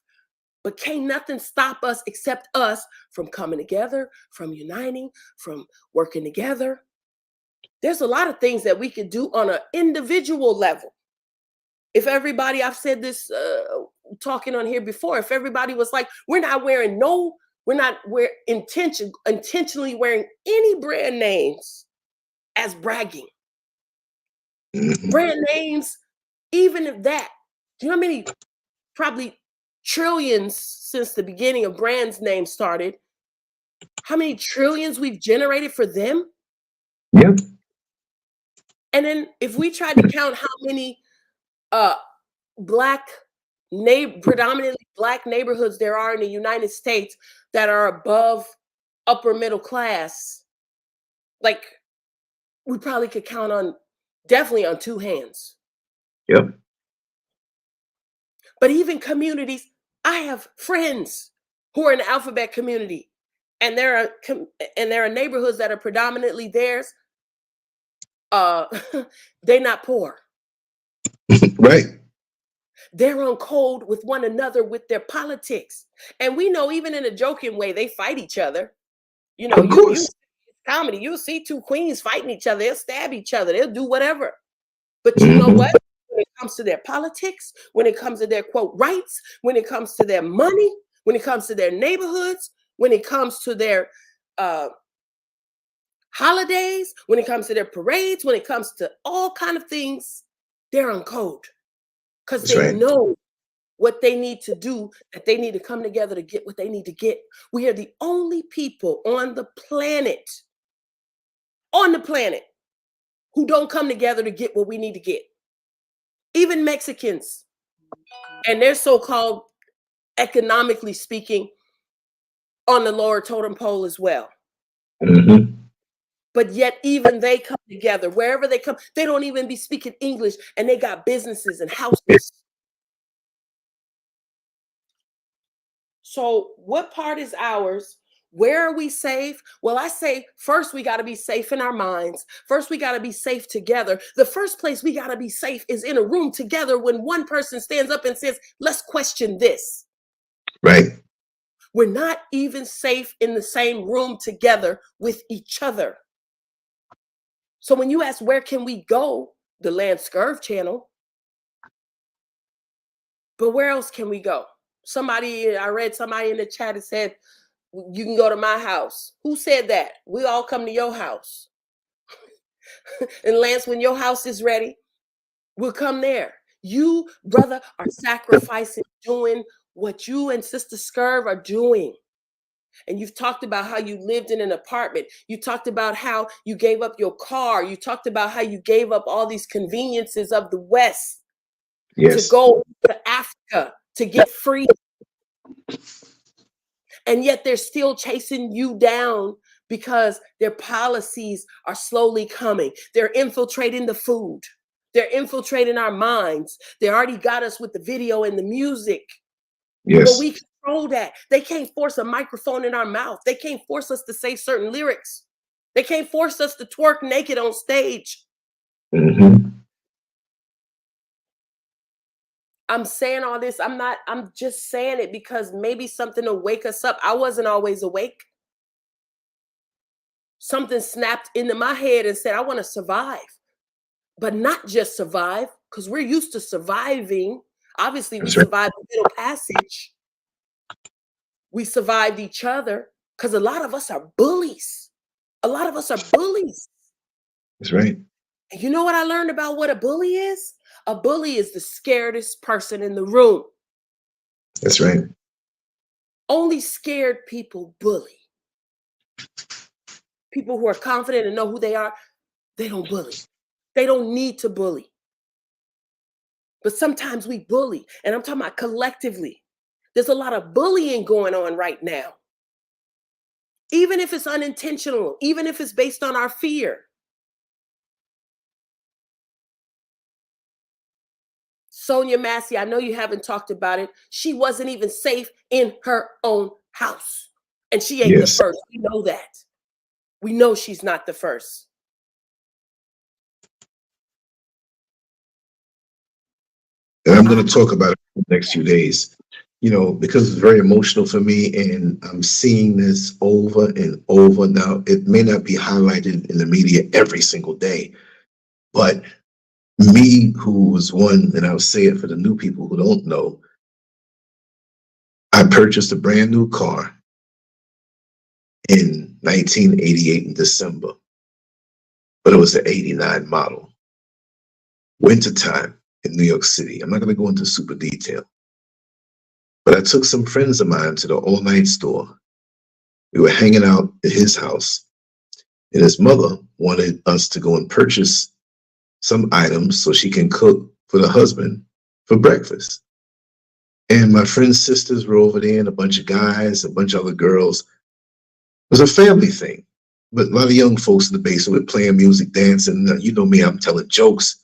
But can't nothing stop us except us from coming together, from uniting, from working together. There's a lot of things that we could do on an individual level. If everybody, I've said this talking on here before, if everybody was like, we're not intentionally wearing any brand names as bragging. Brand names, even if that, do you know how many, probably trillions since the beginning of brands' names started, how many trillions we've generated for them? Yep. And then if we tried to count how many Black predominantly Black neighborhoods there are in the United States that are above upper middle class, like we probably could count on, definitely on 2 hands. Yep. But even communities, I have friends who are in the alphabet community, and there are neighborhoods that are predominantly theirs. They're not poor. Right. They're on code with one another with their politics. And we know, even in a joking way, they fight each other. You know, Of course. comedy, you'll see 2 queens fighting each other. They'll stab each other. They'll do whatever. But you know what? When it comes to their politics, when it comes to their quote rights, when it comes to their money, when it comes to their neighborhoods, when it comes to their holidays, when it comes to their parades, when it comes to all kind of things, they're on code. Because they know what they need to do, that they need to come together to get what they need to get. We are the only people on the planet who don't come together to get what we need to get. Even Mexicans, and they're so-called, economically speaking, on the lower totem pole as well. But yet even they come together, wherever they come, they don't even be speaking English, and they got businesses and houses. So what part is ours? Where are we safe? Well, I say first we got to be safe in our minds. First, we got to be safe together. The first place we got to be safe is in a room together when one person stands up and says, let's question this. Right. We're not even safe in the same room together with each other. So when you ask, where can we go? The LANCESCURV channel. But where else can we go? I read somebody in the chat that said, you can go to my house. Who said that? We all come to your house. And Lance, when your house is ready, we'll come there. You, brother, are sacrificing, doing what you and Sister Scurv are doing. And you've talked about how you lived in an apartment. You talked about how you gave up your car. You talked about how you gave up all these conveniences of the West to go to Africa to get free. And yet they're still chasing you down because their policies are slowly coming. They're infiltrating the food. They're infiltrating our minds. They already got us with the video and the music. Yes. But we control that. They can't force a microphone in our mouth. They can't force us to say certain lyrics. They can't force us to twerk naked on stage. I'm saying all this. I'm just saying it because maybe something will wake us up. I wasn't always awake. Something snapped into my head and said, I want to survive, but not just survive, because we're used to surviving. Obviously, we survived the Middle Passage. We survived each other because a lot of us are bullies. A lot of us are bullies. That's right. And you know what I learned about what a bully is? A bully is the scaredest person in the room. That's right. Only scared people bully. People who are confident and know who they are, they don't bully. They don't need to bully. But sometimes we bully, and I'm talking about collectively. There's a lot of bullying going on right now. Even if it's unintentional, even if it's based on our fear. Sonia Massey, I know you haven't talked about it. She wasn't even safe in her own house. And she ain't the first. We know that. We know she's not the first. And I'm going to talk about it in the next few days, you know, because it's very emotional for me. And I'm seeing this over and over now. It may not be highlighted in the media every single day, but me, who was one, and I'll say it for the new people who don't know, I purchased a brand new car in 1988 in December, but it was the 89 model, wintertime in New York City. I'm not going to go into super detail, but I took some friends of mine to the all-night store. We were hanging out at his house, and his mother wanted us to go and purchase some items so she can cook for the husband for breakfast. And my friend's sisters were over there, and a bunch of guys, a bunch of other girls. It was a family thing, but a lot of young folks in the basement playing music, dancing. You know me, I'm telling jokes.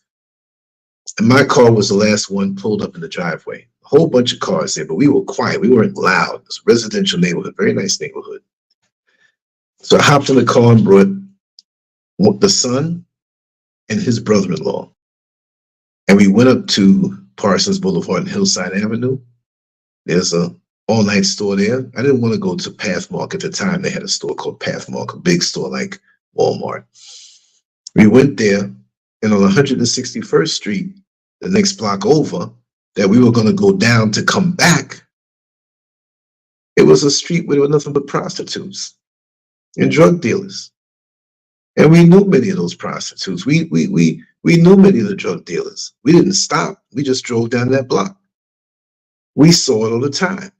And my car was the last one pulled up in the driveway. A whole bunch of cars there, but we were quiet. We weren't loud. It was a residential neighborhood, very nice neighborhood. So I hopped in the car and brought the son and his brother-in-law. And we went up to Parsons Boulevard and Hillside Avenue. There's a all-night store there. I didn't want to go to Pathmark at the time. They had a store called Pathmark, a big store like Walmart. We went there, and on 161st Street, the next block over, that we were going to go down to come back, it was a street where there were nothing but prostitutes and drug dealers. And we knew many of those prostitutes. We knew many of the drug dealers. We didn't stop. We just drove down that block. We saw it all the time.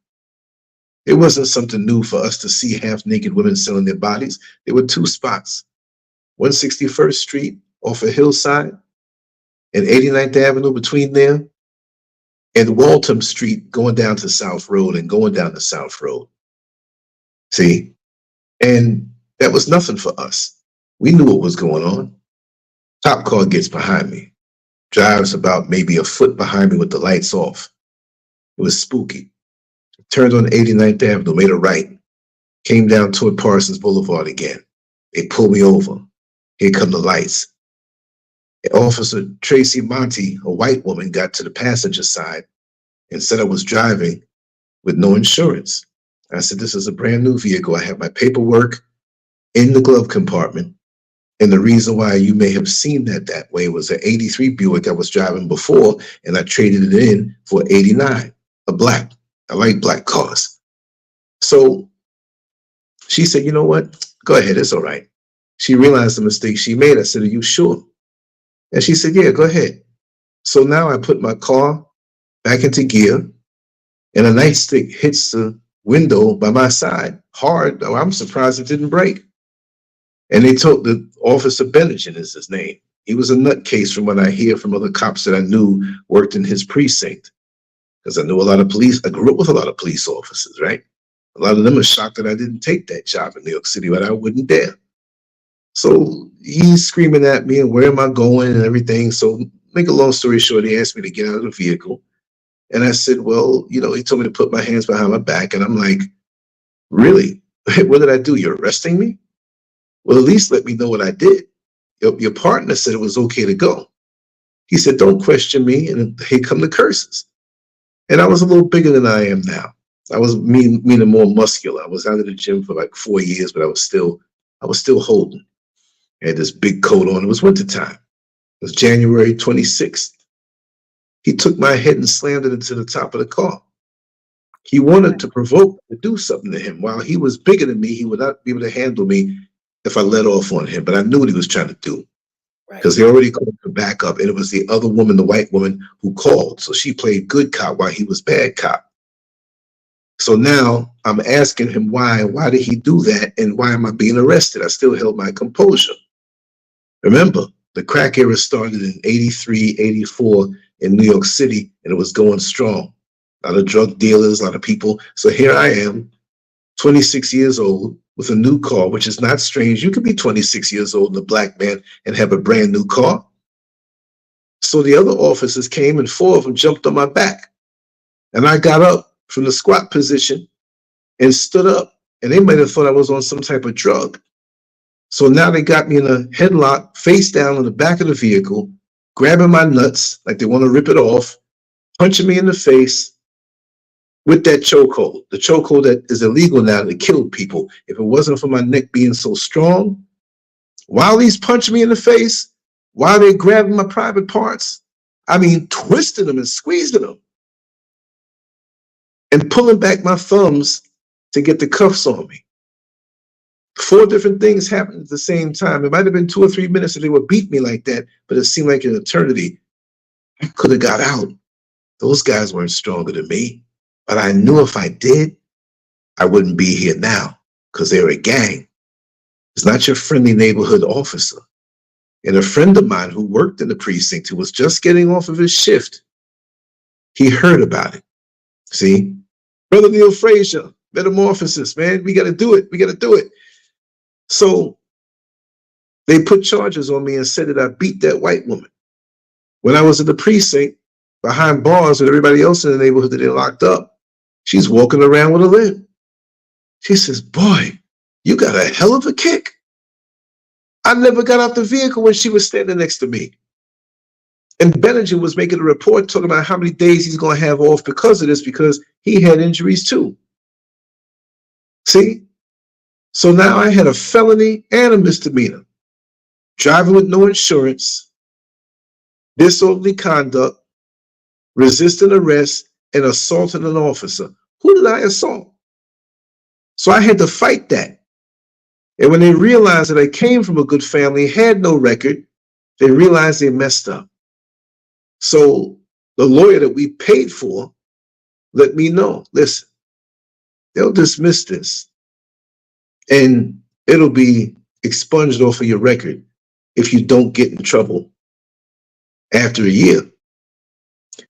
It wasn't something new for us to see half-naked women selling their bodies. There were two spots, 161st Street off of Hillside and 89th Avenue between there, and Waltham Street going down to South Road and going down to South Road. See? And that was nothing for us. We knew what was going on. Top car gets behind me, drives about maybe a foot behind me with the lights off. It was spooky. Turned on 89th Avenue, made a right, came down toward Parsons Boulevard again. They pulled me over. Here come the lights. Officer Tracy Monty, a white woman, got to the passenger side and said I was driving with no insurance. I said, this is a brand new vehicle. I have my paperwork in the glove compartment. And the reason why you may have seen that way was an 83 Buick I was driving before, and I traded it in for 89, a black. I like black cars. So she said, you know what? Go ahead. It's all right. She realized the mistake she made. I said, are you sure? And she said, yeah, go ahead. So now I put my car back into gear, and a nightstick hits the window by my side hard. Oh, I'm surprised it didn't break. And they told the Officer Benjamin is his name. He was a nutcase from what I hear from other cops that I knew worked in his precinct. Because I knew a lot of police. I grew up with a lot of police officers, right? A lot of them are shocked that I didn't take that job in New York City, but I wouldn't dare. So he's screaming at me and where am I going and everything. So make a long story short, he asked me to get out of the vehicle. And I said, well, you know, he told me to put my hands behind my back. And I'm like, really? What did I do? You're arresting me? Well, at least let me know what I did. Your partner said it was okay to go. He said, don't question me. And here come the curses. And I was a little bigger than I am now. I was meaning more muscular. I was out of the gym for like 4 years, but I was still holding. I had this big coat on. It was wintertime. It was January 26th. He took my head and slammed it into the top of the car. He wanted to provoke to do something to him. While he was bigger than me, he would not be able to handle me if I let off on him. But I knew what he was trying to do. Because they already called for backup, and it was the other woman, the white woman, who called. So she played good cop while he was bad cop. So now I'm asking him why did he do that, and why am I being arrested? I still held my composure. Remember, the crack era started in 83, 84 in New York City, and it was going strong. A lot of drug dealers, a lot of people. So here I am, 26 years old, with a new car, which is not strange. You could be 26 years old and a black man and have a brand new car. So the other officers came and 4 of them jumped on my back. And I got up from the squat position and stood up. And they might have thought I was on some type of drug. So now they got me in a headlock, face down on the back of the vehicle, grabbing my nuts like they want to rip it off, punching me in the face, with that chokehold, the chokehold that is illegal now to kill people. If it wasn't for my neck being so strong, while he's punching me in the face, while they're grabbing my private parts, I mean, twisting them and squeezing them and pulling back my thumbs to get the cuffs on me. 4 different things happened at the same time. It might have been 2 or 3 minutes if they would beat me like that, but it seemed like an eternity. I could have got out. Those guys weren't stronger than me. But I knew if I did, I wouldn't be here now because they're a gang. It's not your friendly neighborhood officer. And a friend of mine who worked in the precinct, who was just getting off of his shift, he heard about it. See? Brother Neil Frazier, metamorphosis, man. We got to do it. We got to do it. So they put charges on me and said that I beat that white woman. When I was in the precinct, behind bars with everybody else in the neighborhood that they locked up, she's walking around with a limp. She says, boy, you got a hell of a kick. I never got out the vehicle when she was standing next to me. And Benninger was making a report talking about how many days he's going to have off because of this, because he had injuries too. See? So now I had a felony and a misdemeanor. Driving with no insurance, disorderly conduct, resisting arrest, and assaulting an officer. Who did I assault? So I had to fight that. And when they realized that I came from a good family, had no record, they realized they messed up. So the lawyer that we paid for let me know, listen, they'll dismiss this and it'll be expunged off of your record if you don't get in trouble after a year.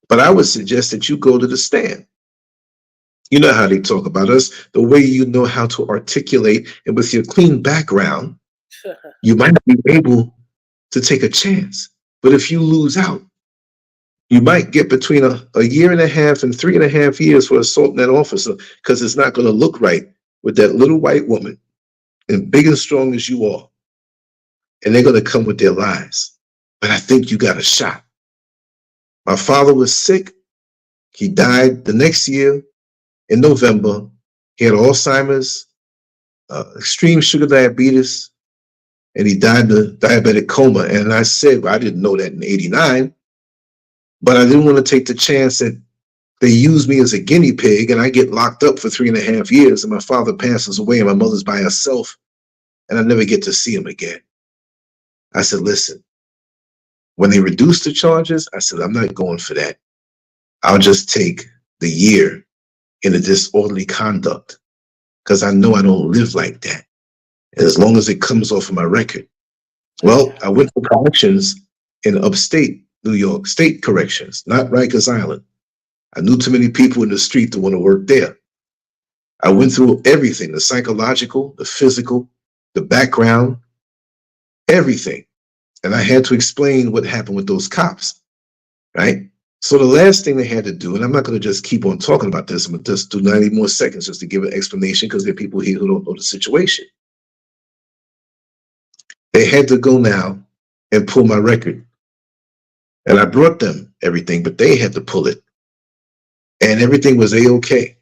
But I would suggest that you go to the stand. You know how they talk about us, the way you know how to articulate, and with your clean background, you might be able to take a chance. But if you lose out, you might get between a year and a half and 3.5 years for assaulting that officer, because it's not going to look right with that little white woman, and big and strong as you are. And they're going to come with their lies. But I think you got a shot. My father was sick. He died the next year in November. He had Alzheimer's, extreme sugar diabetes, and he died in a diabetic coma. And I said, well, I didn't know that in '89, but I didn't want to take the chance that they use me as a guinea pig and I get locked up for 3.5 years and my father passes away and my mother's by herself and I never get to see him again. I said, listen, when they reduced the charges, I said, I'm not going for that. I'll just take the year in a disorderly conduct because I know I don't live like that. And as long as it comes off of my record. Well, I went to corrections in upstate New York, state corrections, not Rikers Island. I knew too many people in the street to want to work there. I went through everything, the psychological, the physical, the background, everything. And I had to explain what happened with those cops, right? So the last thing they had to do, and I'm not going to just keep on talking about this, I'm going to just do 90 more seconds just to give an explanation because there are people here who don't know the situation. They had to go now and pull my record. And I brought them everything, but they had to pull it. And everything was A-okay.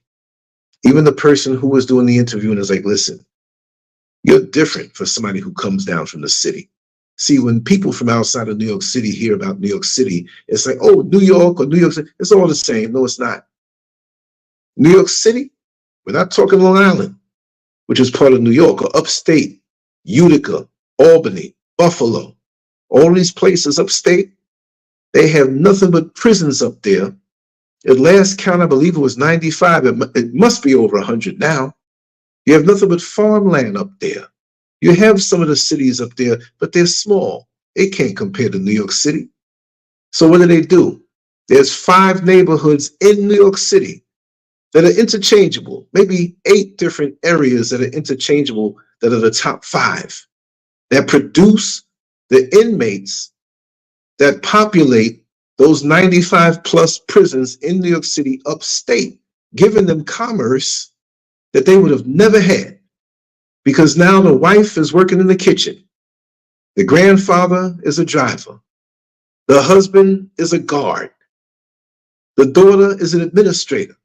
Even the person who was doing the interview was like, listen, you're different for somebody who comes down from the city. See, when people from outside of New York City hear about New York City, it's like, oh, New York or New York City, it's all the same. No, it's not. New York City, we're not talking Long Island, which is part of New York, or upstate, Utica, Albany, Buffalo, all these places upstate, they have nothing but prisons up there. At last count, I believe it was 95. It must be over 100 now. You have nothing but farmland up there. You have some of the cities up there, but they're small. They can't compare to New York City. So what do? There's 5 neighborhoods in New York City that are interchangeable, maybe 8 different areas that are interchangeable that are the top 5 that produce the inmates that populate those 95 plus prisons in New York City upstate, giving them commerce that they would have never had. Because now the wife is working in the kitchen. The grandfather is a driver. The husband is a guard. The daughter is an administrator.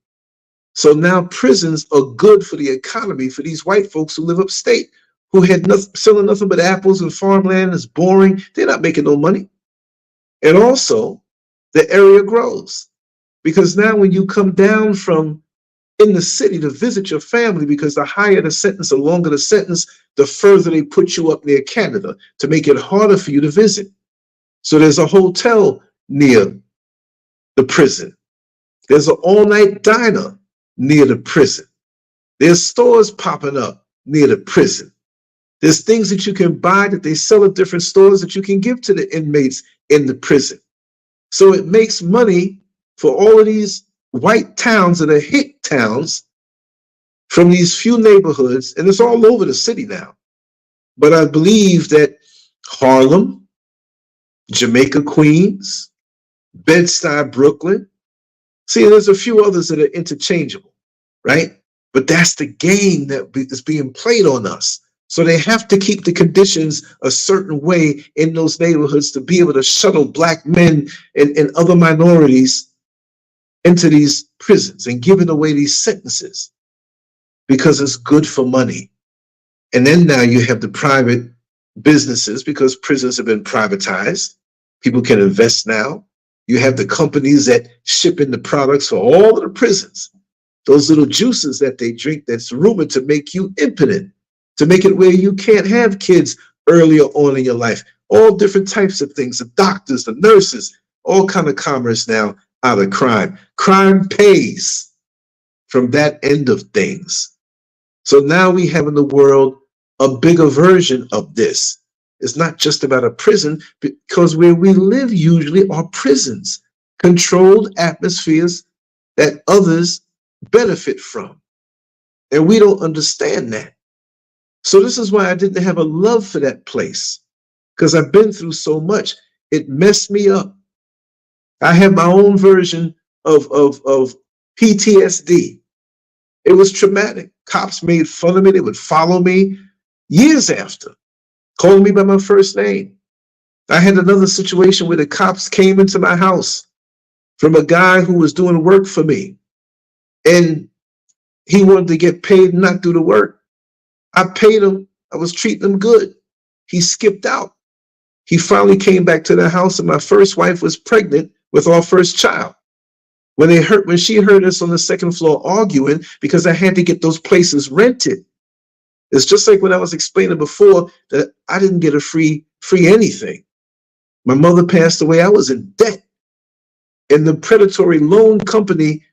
So now prisons are good for the economy for these white folks who live upstate, who had selling nothing but apples and farmland. Is boring. They're not making no money. And also, the area grows. Because now when you come down from in the city to visit your family, because the higher the sentence, the longer the sentence, the further they put you up near Canada to make it harder for you to visit. So there's a hotel near the prison. There's an all-night diner near the prison. There's stores popping up near the prison. There's things that you can buy that they sell at different stores that you can give to the inmates in the prison. So it makes money for all of these white towns that are hick towns from these few neighborhoods, and it's all over the city now. But I believe that Harlem, Jamaica, Queens, Bed-Stuy, Brooklyn. See, there's a few others that are interchangeable, right? But that's the game that is being played on us. So they have to keep the conditions a certain way in those neighborhoods to be able to shuttle black men and other minorities into these prisons and giving away these sentences because it's good for money. And then now you have the private businesses because prisons have been privatized. People can invest now. You have the companies that ship in the products for all of the prisons. Those little juices that they drink that's rumored to make you impotent, to make it where you can't have kids earlier on in your life. All different types of things, the doctors, the nurses, all kind of commerce now out of crime. Crime pays from that end of things. So now we have in the world a bigger version of this. It's not just about a prison, because where we live usually are prisons, controlled atmospheres that others benefit from. And we don't understand that. So this is why I didn't have a love for that place, because I've been through so much. It messed me up. I have my own version of PTSD. It was traumatic. Cops made fun of me. They would follow me years after, calling me by my first name. I had another situation where the cops came into my house from a guy who was doing work for me, and he wanted to get paid and not do the work. I paid him. I was treating him good. He skipped out. He finally came back to the house, and my first wife was pregnant with our first child. When she heard us on the second floor arguing because I had to get those places rented. It's just like when I was explaining before that I didn't get a free anything. My mother passed away. I was in debt. And the predatory loan company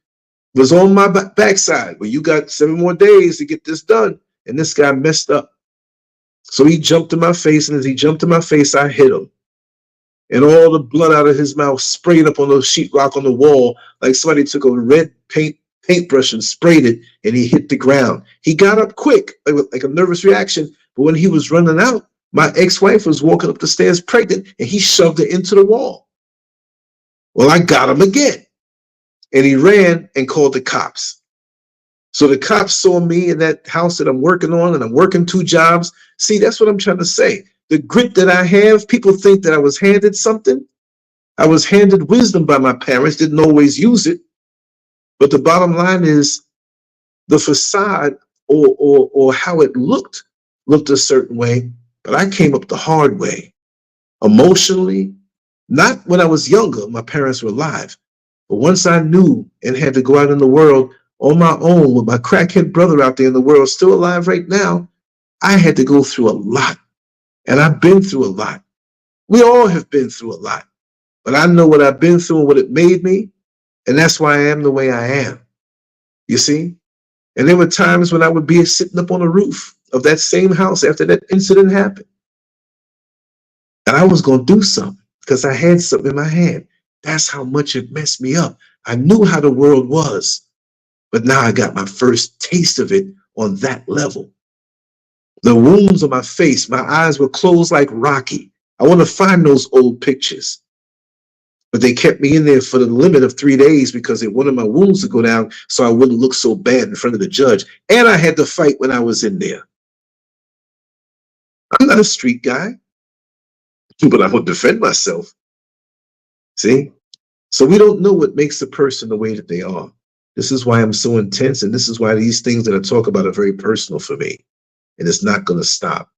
was on my backside. Well, you got 7 more days to get this done. And this guy messed up. So he jumped in my face. And as he jumped in my face, I hit him. And all the blood out of his mouth sprayed up on the sheetrock on the wall like somebody took a red paintbrush and sprayed it, and he hit the ground. He got up quick, like a nervous reaction, but when he was running out, my ex-wife was walking up the stairs pregnant, and he shoved her into the wall. Well, I got him again, and he ran and called the cops. So the cops saw me in that house that I'm working on, and I'm working 2 jobs. See, that's what I'm trying to say. The grit that I have, people think that I was handed something. I was handed wisdom by my parents, didn't always use it. But the bottom line is the facade or how it looked a certain way, but I came up the hard way. Emotionally, not when I was younger, my parents were alive. But once I knew and had to go out in the world on my own with my crackhead brother out there in the world, still alive right now, I had to go through a lot. And I've been through a lot. We all have been through a lot. But I know what I've been through and what it made me. And that's why I am the way I am. You see? And there were times when I would be sitting up on the roof of that same house after that incident happened. And I was going to do something because I had something in my hand. That's how much it messed me up. I knew how the world was. But now I got my first taste of it on that level. The wounds on my face, my eyes were closed like Rocky. I want to find those old pictures. But they kept me in there for the limit of 3 days because they wanted my wounds to go down so I wouldn't look so bad in front of the judge. And I had to fight when I was in there. I'm not a street guy, but I would defend myself. See? So we don't know what makes a person the way that they are. This is why I'm so intense, and this is why these things that I talk about are very personal for me. And it's not going to stop.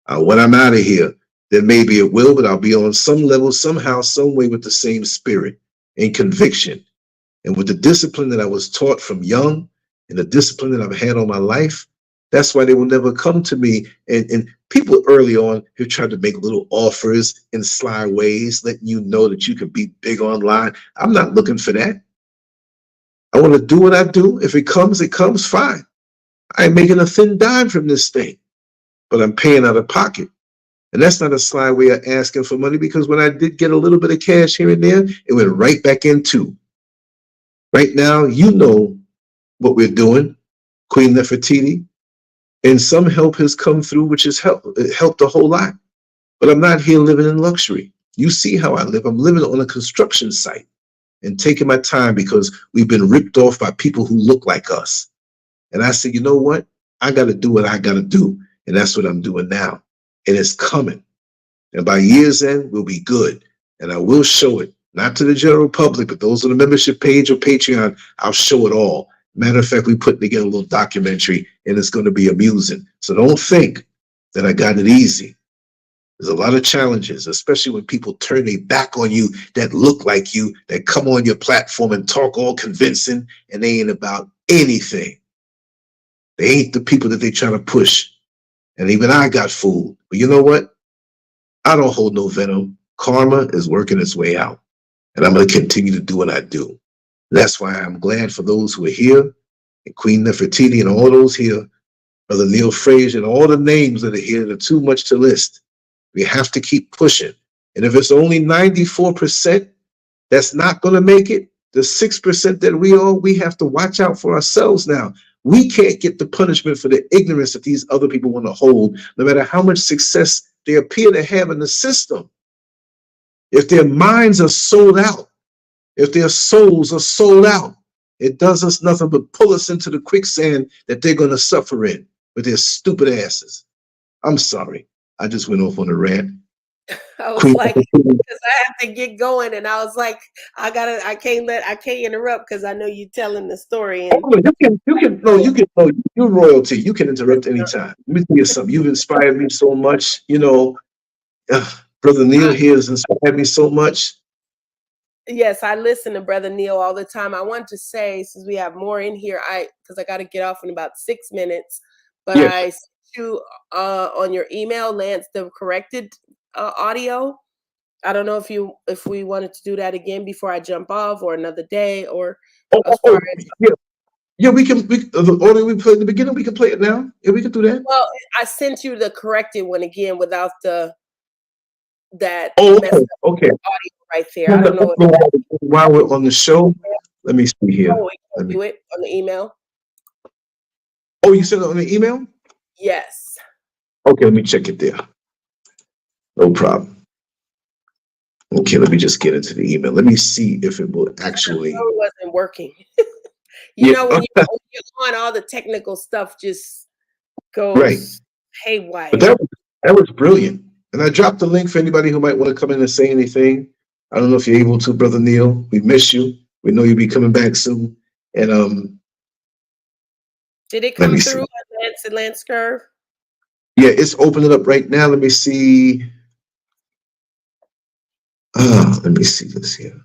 When I'm out of here, then maybe it will, but I'll be on some level, somehow, some way with the same spirit and conviction. And with the discipline that I was taught from young and the discipline that I've had all my life, that's why they will never come to me. And people early on who tried to make little offers in sly ways, letting you know that you can be big online. I'm not looking for that. I want to do what I do. If it comes, fine. I ain't making a thin dime from this thing, but I'm paying out of pocket. And that's not a sly way of asking for money, because when I did get a little bit of cash here and there, it went right back into Right now, you know what we're doing, Queen Nefertiti, and some help has come through, which has helped a whole lot. But I'm not here living in luxury. You see how I live. I'm living on a construction site and taking my time because we've been ripped off by people who look like us. And I said, you know what? I got to do what I got to do. And that's what I'm doing now. And it's coming. And by year's end, we'll be good. And I will show it, not to the general public, but those on the membership page or Patreon, I'll show it all. Matter of fact, we put together a little documentary and it's going to be amusing. So don't think that I got it easy. There's a lot of challenges, especially when people turn their back on you that look like you, that come on your platform and talk all convincing, and they ain't about anything. They ain't the people that they trying to push. And even I got fooled. But you know what? I don't hold no venom. Karma is working its way out. And I'm going to continue to do what I do. That's why I'm glad for those who are here, and Queen Nefertiti and all those here, Brother Neil Frazier and all the names that are here that are too much to list. We have to keep pushing. And if it's only 94% that's not going to make it, the 6% that we have to watch out for ourselves now. We can't get the punishment for the ignorance that these other people want to hold, no matter how much success they appear to have in the system. If their minds are sold out, if their souls are sold out, it does us nothing but pull us into the quicksand that they're going to suffer in with their stupid asses. I'm sorry. I just went off on a rant. I was like, because I have to get going, and I was like, I can't interrupt because I know you telling the story. And you're royalty. You can interrupt anytime. Let me tell you something. You've inspired me so much. You know, Brother Neil here has inspired me so much. Yes, I listen to Brother Neil all the time. I want to say, since we have more in here, because I got to get off in about 6 minutes, but yes. I sent you on your email, Lance, the corrected audio. I don't know if we wanted to do that again before I jump off, or another day, or yeah, we can. The audio we played in the beginning, we can play it now. Yeah, we can do that. Well, I sent you the corrected one again without that. Oh, okay. Audio right there. I don't know. While we're on the show, let me see here. Oh, let me do it on the email. Oh, you sent it on the email? Yes. Okay, let me check it there. No problem. Okay, let me just get into the email. Let me see if it will actually. It wasn't working. You know, when you're on, all the technical stuff just goes haywire. But that was brilliant. And I dropped the link for anybody who might want to come in and say anything. I don't know if you're able to, Brother Neil. We miss you. We know you'll be coming back soon. And did it come through on LANCESCURV? Yeah, it's opening up right now. Let me see. Let me see this here.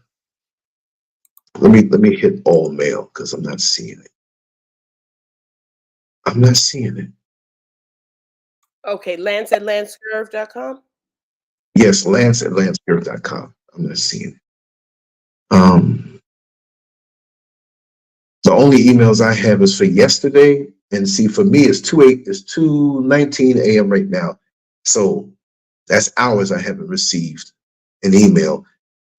Let me hit all mail because I'm not seeing it. I'm not seeing it. Okay, Lance@LANCESCURV.com? Yes, Lance@LANCESCURV.com. I'm not seeing it. The only emails I have is for yesterday, and see, for me, it's 2:19 a.m. right now. So that's hours I haven't received an email,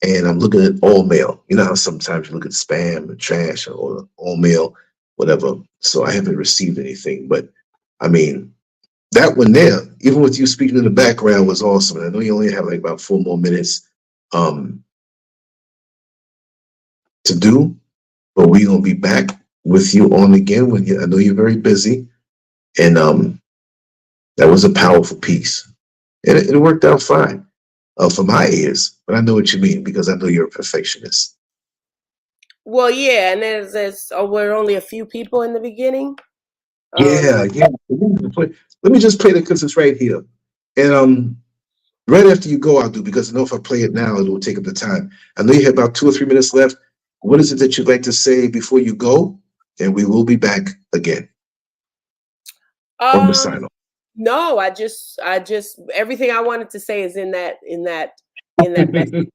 and I'm looking at all mail. You know how sometimes you look at spam or trash or all mail, whatever. So I haven't received anything, but I mean, that one there, even with you speaking in the background, was awesome. And I know you only have like about 4 more minutes to do, but we're gonna be back with you on again when I know you're very busy. And that was a powerful piece. And it worked out fine for my ears, but I know what you mean because I know you're a perfectionist. Well, yeah, and we're only a few people in the beginning. Yeah. Let me just play it because it's right here. And right after you go, I'll do, because I know if I play it now, it will take up the time. I know you have about 2 or 3 minutes left. What is it that you'd like to say before you go? And we will be back again. On the sign off. No, I just everything I wanted to say is in that message.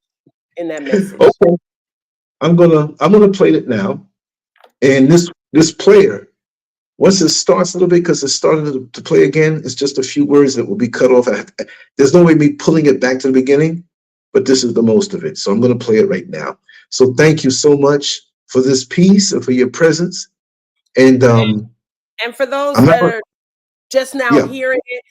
In that message. Okay. I'm gonna play it now. And this player, once it starts a little bit, because it's starting to play again, it's just a few words that will be cut off. There's no way me pulling it back to the beginning, but this is the most of it. So I'm going to play it right now. So thank you so much. for this piece and for your presence. And for those I'm not that gonna, are just now yeah, hearing it,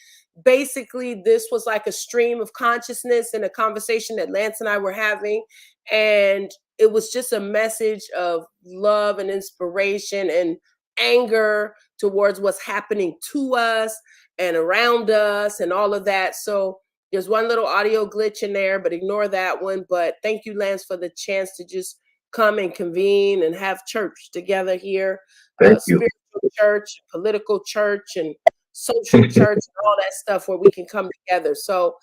basically this was like a stream of consciousness and a conversation that Lance and I were having, and it was just a message of love and inspiration and anger towards what's happening to us and around us and all of that. So there's one little audio glitch in there, but ignore that one. But thank you, Lance, for the chance to just come and convene and have church together here. thank you. Spiritual church, political church, and social church, and all that stuff where we can come together. So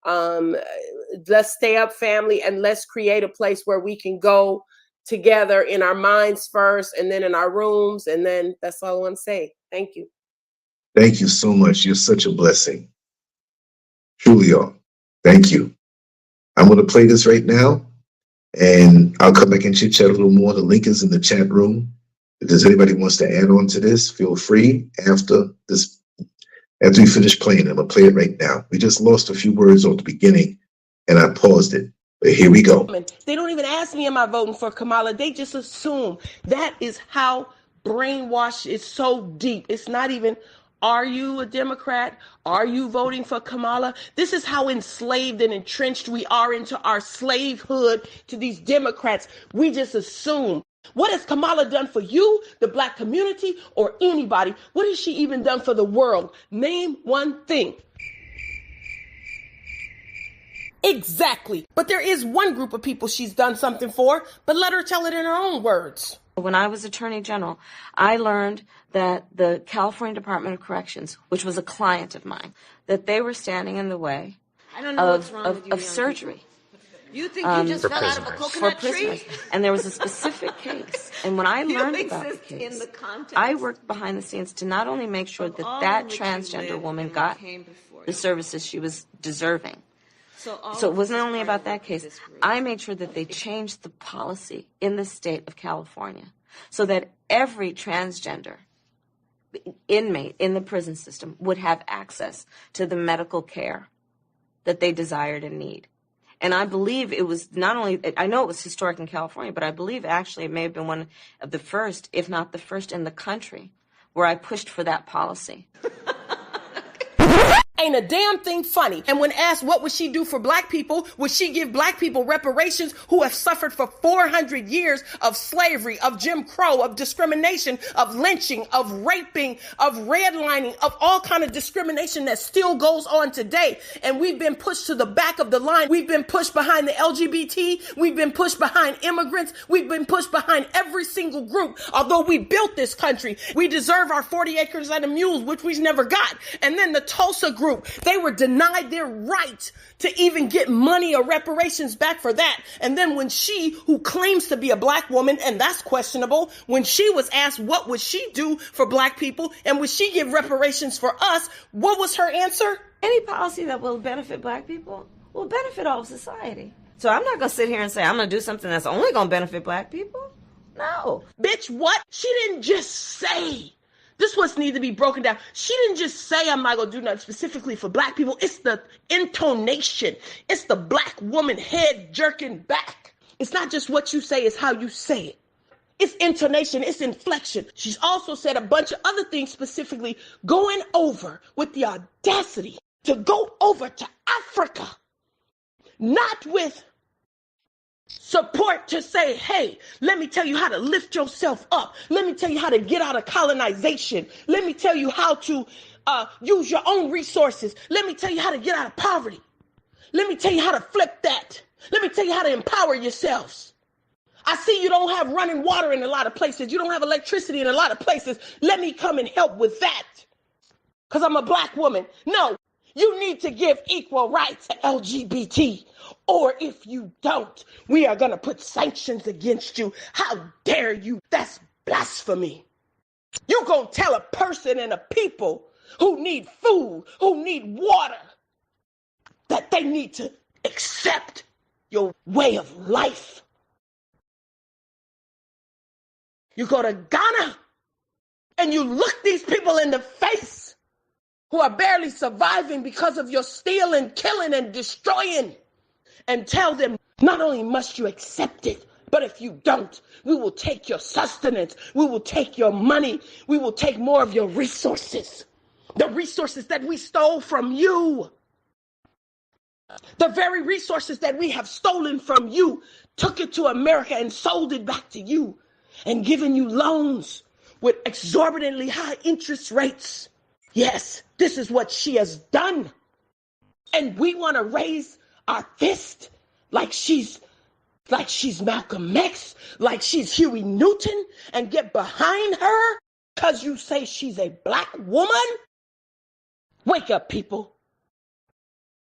let's stay up, family, and let's create a place where we can go together in our minds first, and then in our rooms, and then that's all I want to say. Thank you. Thank you so much. You're such a blessing. Truly are. Thank you. I'm going to play this right now, and I'll come back and chit chat a little more. The link is in the chat room. If there's anybody who wants to add on to this, feel free after this. After we finish playing, I'm going to play it right now. We just lost a few words at the beginning, and I paused it. But here we go. They don't even ask me, am I voting for Kamala? They just assume. That is how brainwash is so deep. It's not even, are you a Democrat? Are you voting for Kamala? This is how enslaved and entrenched we are into our slavehood to these Democrats. We just assume. What has Kamala done for you, the Black community, or anybody? What has she even done for the world? Name one thing. Exactly. But there is one group of people she's done something for, but let her tell it in her own words. When I was Attorney General, I learned that the California Department of Corrections, which was a client of mine, that they were standing in the way of surgery. You think you just fell out of a coconut tree? And there was a specific case. And when I learned about the case, I worked behind the scenes to not only make sure that that transgender woman got the services she was deserving. So it wasn't only about that case. I made sure that they changed the policy in the state of California so that every transgender inmate in the prison system would have access to the medical care that they desired and need. And I believe it was not only, I know it was historic in California, but I believe actually it may have been one of the first, if not the first in the country, where I pushed for that policy. Ain't a damn thing funny. And when asked what would she do for Black people, would she give Black people reparations who have suffered for 400 years of slavery, of Jim Crow, of discrimination, of lynching, of raping, of redlining, of all kind of discrimination that still goes on today. And we've been pushed to the back of the line. We've been pushed behind the LGBT. We've been pushed behind immigrants. We've been pushed behind every single group. Although we built this country, we deserve our 40 acres and a mule, which we never got. And then the Tulsa group, they were denied their right to even get money or reparations back for that. And then when she, who claims to be a Black woman, and that's questionable, when she was asked what would she do for Black people and would she give reparations for us, what was her answer? Any policy that will benefit Black people will benefit all of society. So I'm not going to sit here and say I'm going to do something that's only going to benefit Black people. No. Bitch, what? She didn't just say. This what's need to be broken down. She didn't just say I'm not going to do nothing specifically for Black people. It's the intonation. It's the Black woman head jerking back. It's not just what you say, it's how you say it. It's intonation, it's inflection. She's also said a bunch of other things, specifically going over with the audacity to go over to Africa, not with support to say, hey, let me tell you how to lift yourself up. Let me tell you how to get out of colonization. Let me tell you how to use your own resources. Let me tell you how to get out of poverty. Let me tell you how to flip that. Let me tell you how to empower yourselves. I see you don't have running water in a lot of places. You don't have electricity in a lot of places. Let me come and help with that because I'm a Black woman. No, you need to give equal rights to LGBT. Or if you don't, we are going to put sanctions against you. How dare you? That's blasphemy. You going to tell a person and a people who need food, who need water, that they need to accept your way of life. You go to Ghana and you look these people in the face who are barely surviving because of your stealing, killing, and destroying, and tell them not only must you accept it, But if you don't, we will take your sustenance. We will take your money. We will take more of your resources. The resources that we stole from you. The very resources that we have stolen from you, took it to America and sold it back to you and given you loans with exorbitantly high interest rates. Yes, this is what she has done. And we want to raise our fist like she's Malcolm X, like she's Huey Newton, and get behind her because you say she's a black woman? Wake up, people.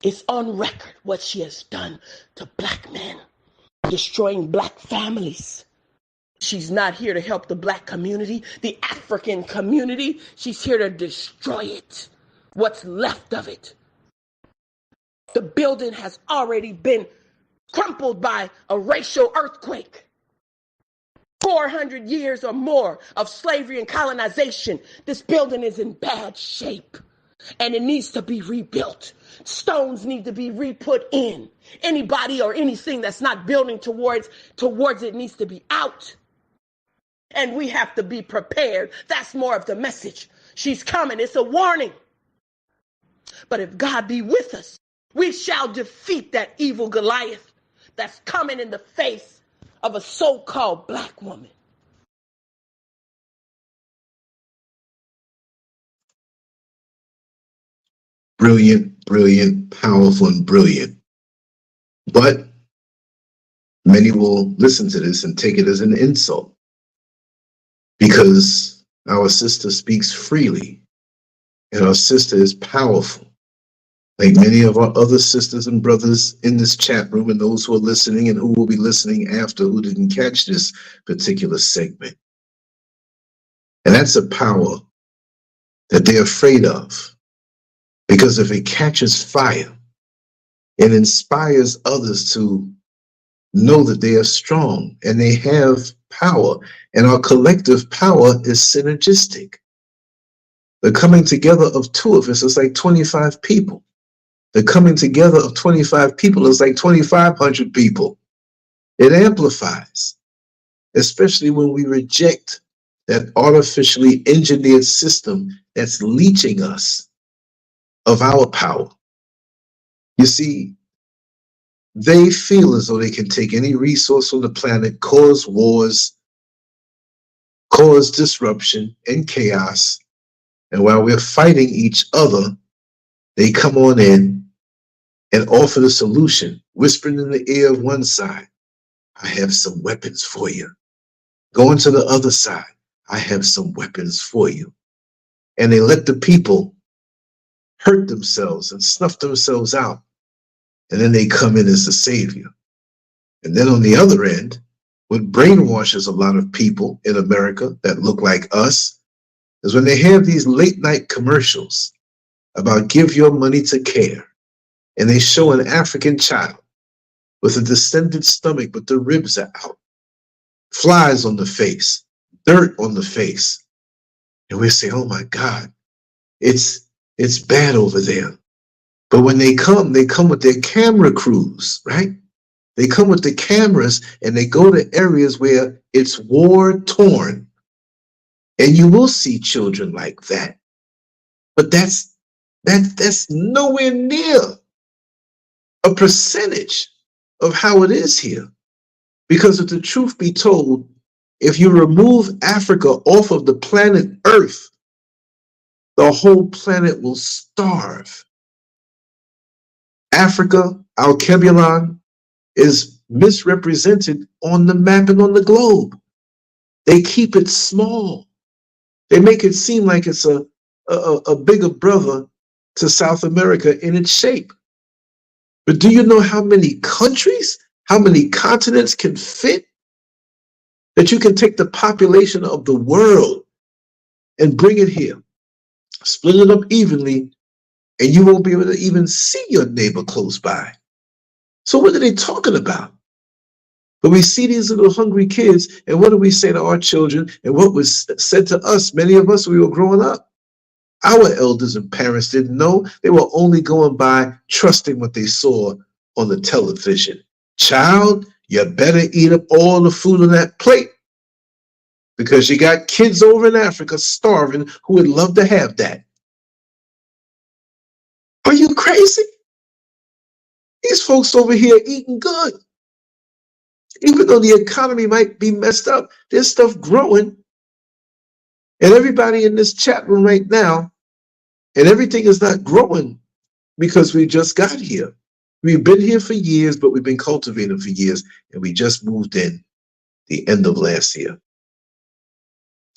It's on record what she has done to black men, destroying black families. She's not here to help the black community, the African community. She's here to destroy it, what's left of it. The building has already been crumpled by a racial earthquake. 400 years or more of slavery and colonization. This building is in bad shape and it needs to be rebuilt. Stones need to be re-put in. Anybody or anything that's not building towards it needs to be out. And we have to be prepared. That's more of the message. She's coming. It's a warning. But if God be with us, we shall defeat that evil Goliath that's coming in the face of a so-called black woman. Brilliant, brilliant, powerful, and brilliant. But many will listen to this and take it as an insult because our sister speaks freely and our sister is powerful. Like many of our other sisters and brothers in this chat room and those who are listening and who will be listening after who didn't catch this particular segment. And that's a power that they're afraid of. Because if it catches fire, it inspires others to know that they are strong and they have power. And our collective power is synergistic. The coming together of two of us is like 25 people. The coming together of 25 people is like 2,500 people. It amplifies, especially when we reject that artificially engineered system that's leeching us of our power. You see, they feel as though they can take any resource on the planet, cause wars, cause disruption and chaos, and while we're fighting each other, they come on in and offer the solution, whispering in the ear of one side, I have some weapons for you. Going to the other side, I have some weapons for you. And they let the people hurt themselves and snuff themselves out. And then they come in as the savior. And then on the other end, what brainwashes a lot of people in America that look like us is when they have these late night commercials about give your money to CARE. And they show an African child with a distended stomach, but the ribs are out, flies on the face, dirt on the face. And we say, oh my God, it's bad over there. But when they come with their camera crews, right? They come with the cameras and they go to areas where it's war torn. And you will see children like that. But that's nowhere near a percentage of how it is here. Because if the truth be told, if you remove Africa off of the planet Earth, the whole planet will starve. Africa, Alkebulan, is misrepresented on the map and on the globe. They keep it small. They make it seem like it's a bigger brother to South America in its shape. But do you know how many countries, how many continents can fit? That you can take the population of the world and bring it here, split it up evenly, and you won't be able to even see your neighbor close by. So what are they talking about? But we see these little hungry kids, and what do we say to our children? And what was said to us, many of us, we were growing up. Our elders and parents didn't know. They were only going by trusting what they saw on the television. Child, you better eat up all the food on that plate, because you got kids over in Africa starving who would love to have that. Are you crazy? These folks over here eating good. Even though the economy might be messed up, there's stuff growing. And everybody in this chat room right now, and everything is not growing because we just got here. We've been here for years, but we've been cultivating for years, and we just moved in the end of last year.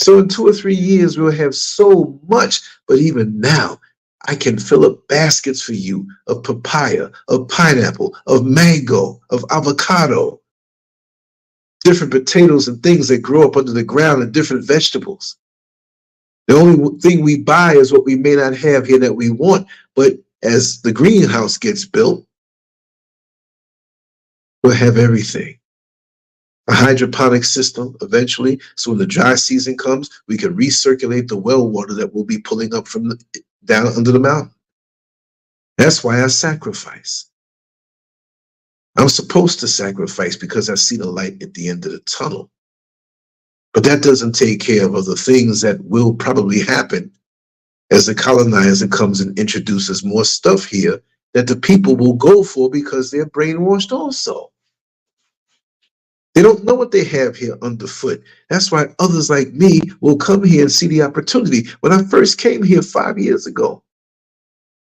So in 2 or 3 years, we'll have so much, but even now, I can fill up baskets for you of papaya, of pineapple, of mango, of avocado, different potatoes and things that grow up under the ground, and different vegetables. The only thing we buy is what we may not have here that we want, but as the greenhouse gets built, we'll have everything. A hydroponic system eventually, so when the dry season comes, we can recirculate the well water that we'll be pulling up from down under the mountain. That's why I sacrifice. I'm supposed to sacrifice because I see the light at the end of the tunnel. But that doesn't take care of other things that will probably happen as the colonizer comes and introduces more stuff here that the people will go for because they're brainwashed also. They don't know what they have here underfoot. That's why others like me will come here and see the opportunity. When I first came here 5 years ago,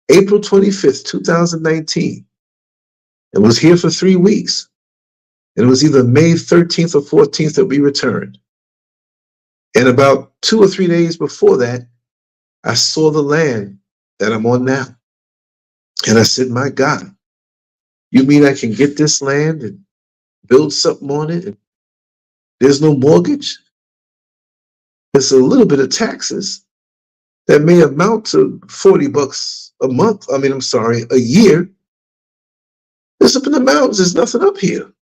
April 25th, 2019, it was here for 3 weeks. And it was either May 13th or 14th that we returned. And about 2 or 3 days before that, I saw the land that I'm on now. And I said, my God, you mean I can get this land and build something on it? And there's no mortgage? There's a little bit of taxes that may amount to $40 a month. A year. There's up in the mountains. There's nothing up here.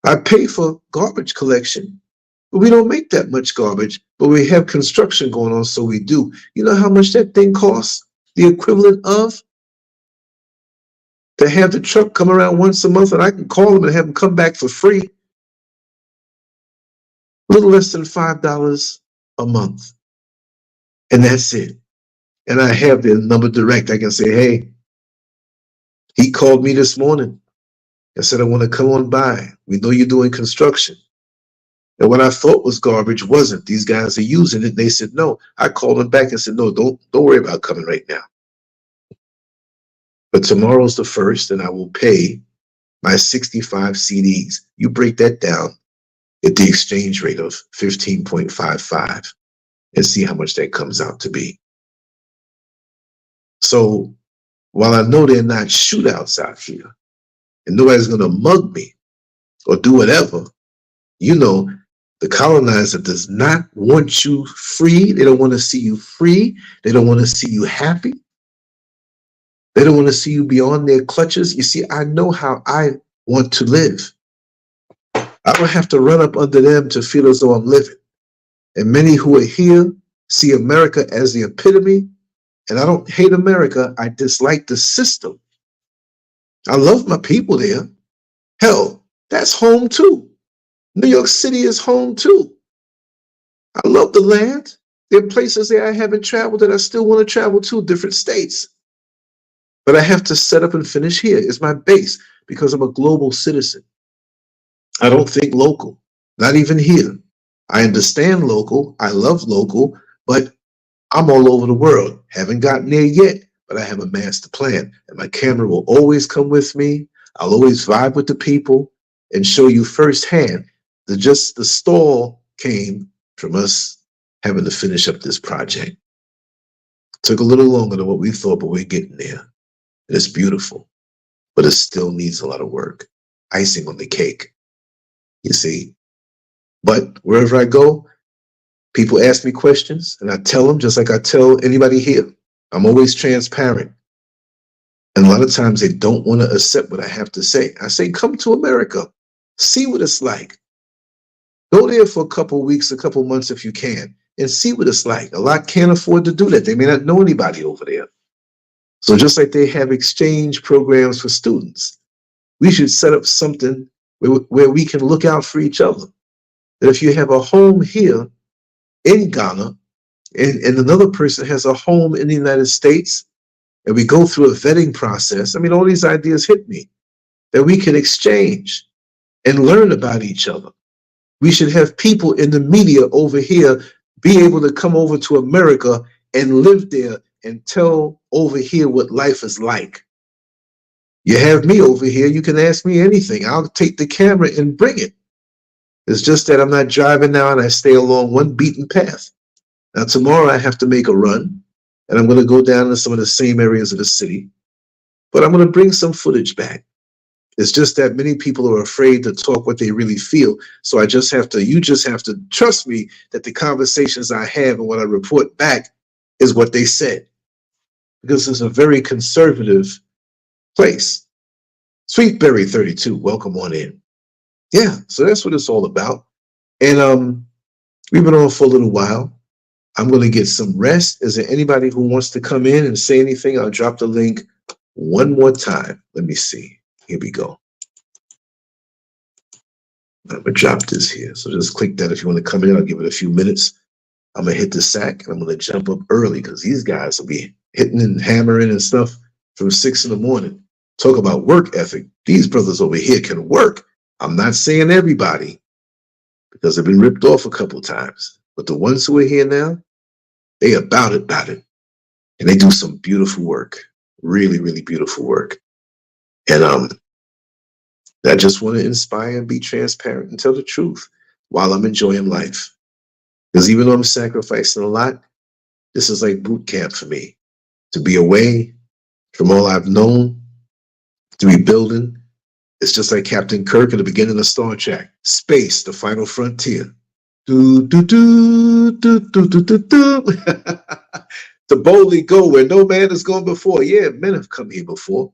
I pay for garbage collection. But we don't make that much garbage, but we have construction going on, so we do. You know how much that thing costs? The equivalent of to have the truck come around once a month, and I can call them and have them come back for free. A little less than $5 a month. And that's it. And I have their number direct. I can say, hey, he called me this morning and said, I want to come on by. We know you're doing construction. And what I thought was garbage wasn't. These guys are using it. They said, no. I called them back and said, no, don't worry about coming right now. But tomorrow's the 1st, and I will pay my 65 CDs. You break that down at the exchange rate of 15.55 and see how much that comes out to be. So while I know they're not shootouts out here, and nobody's going to mug me or do whatever, you know, the colonizer does not want you free. They don't want to see you free. They don't want to see you happy. They don't want to see you beyond their clutches. You see, I know how I want to live. I don't have to run up under them to feel as though I'm living. And many who are here see America as the epitome. And I don't hate America. I dislike the system. I love my people there. Hell, that's home too. New York City is home too. I love the land. There are places there I haven't traveled that I still want to travel to, different states. But I have to set up and finish here. It's my base because I'm a global citizen. I don't think local, not even here. I understand local. I love local, but I'm all over the world. Haven't gotten there yet, but I have a master plan. And my camera will always come with me. I'll always vibe with the people and show you firsthand. The stall came from us having to finish up this project. Took a little longer than what we thought, but we're getting there. And it's beautiful, but it still needs a lot of work. Icing on the cake, you see. But wherever I go, people ask me questions, and I tell them just like I tell anybody here. I'm always transparent. And a lot of times they don't want to accept what I have to say. I say, come to America. See what it's like. Go there for a couple weeks, a couple months if you can, and see what it's like. A lot can't afford to do that. They may not know anybody over there. So just like they have exchange programs for students, we should set up something where we can look out for each other. That if you have a home here in Ghana and another person has a home in the United States, and we go through a vetting process, I mean, all these ideas hit me, that we can exchange and learn about each other. We should have people in the media over here be able to come over to America and live there and tell over here what life is like. You have me over here, you can ask me anything. I'll take the camera and bring it. It's just that I'm not driving now and I stay along one beaten path. Now tomorrow I have to make a run and I'm going to go down to some of the same areas of the city, but I'm going to bring some footage back. It's just that many people are afraid to talk what they really feel. So you just have to trust me that the conversations I have and what I report back is what they said. Because it's a very conservative place. Sweetberry 32, welcome on in. Yeah, so that's what it's all about. And we've been on for a little while. I'm going to get some rest. Is there anybody who wants to come in and say anything? I'll drop the link one more time. Let me see. Here we go. I'm going to drop this here. So just click that if you want to come in. I'll give it a few minutes. I'm going to hit the sack and I'm going to jump up early because these guys will be hitting and hammering and stuff from 6 in the morning. Talk about work ethic. These brothers over here can work. I'm not saying everybody because they've been ripped off a couple times. But the ones who are here now, they about it. And they do some beautiful work. Really, really beautiful work. And I just want to inspire and be transparent and tell the truth while I'm enjoying life. Because even though I'm sacrificing a lot, this is like boot camp for me. To be away from all I've known, to be building. It's just like Captain Kirk at the beginning of Star Trek. Space, the final frontier. Do, do, do, do, do, do, do, do. To boldly go where no man has gone before. Yeah, men have come here before.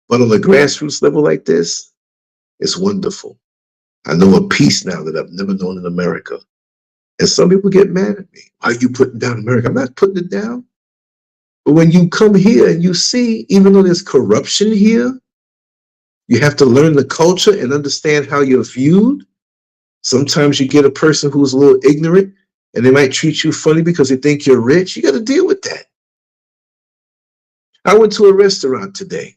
But on a grassroots level like this, it's wonderful. I know a peace now that I've never known in America. And some people get mad at me. Why are you putting down America? I'm not putting it down. But when you come here and you see, even though there's corruption here, you have to learn the culture and understand how you're viewed. Sometimes you get a person who's a little ignorant and they might treat you funny because they think you're rich. You got to deal with that. I went to a restaurant today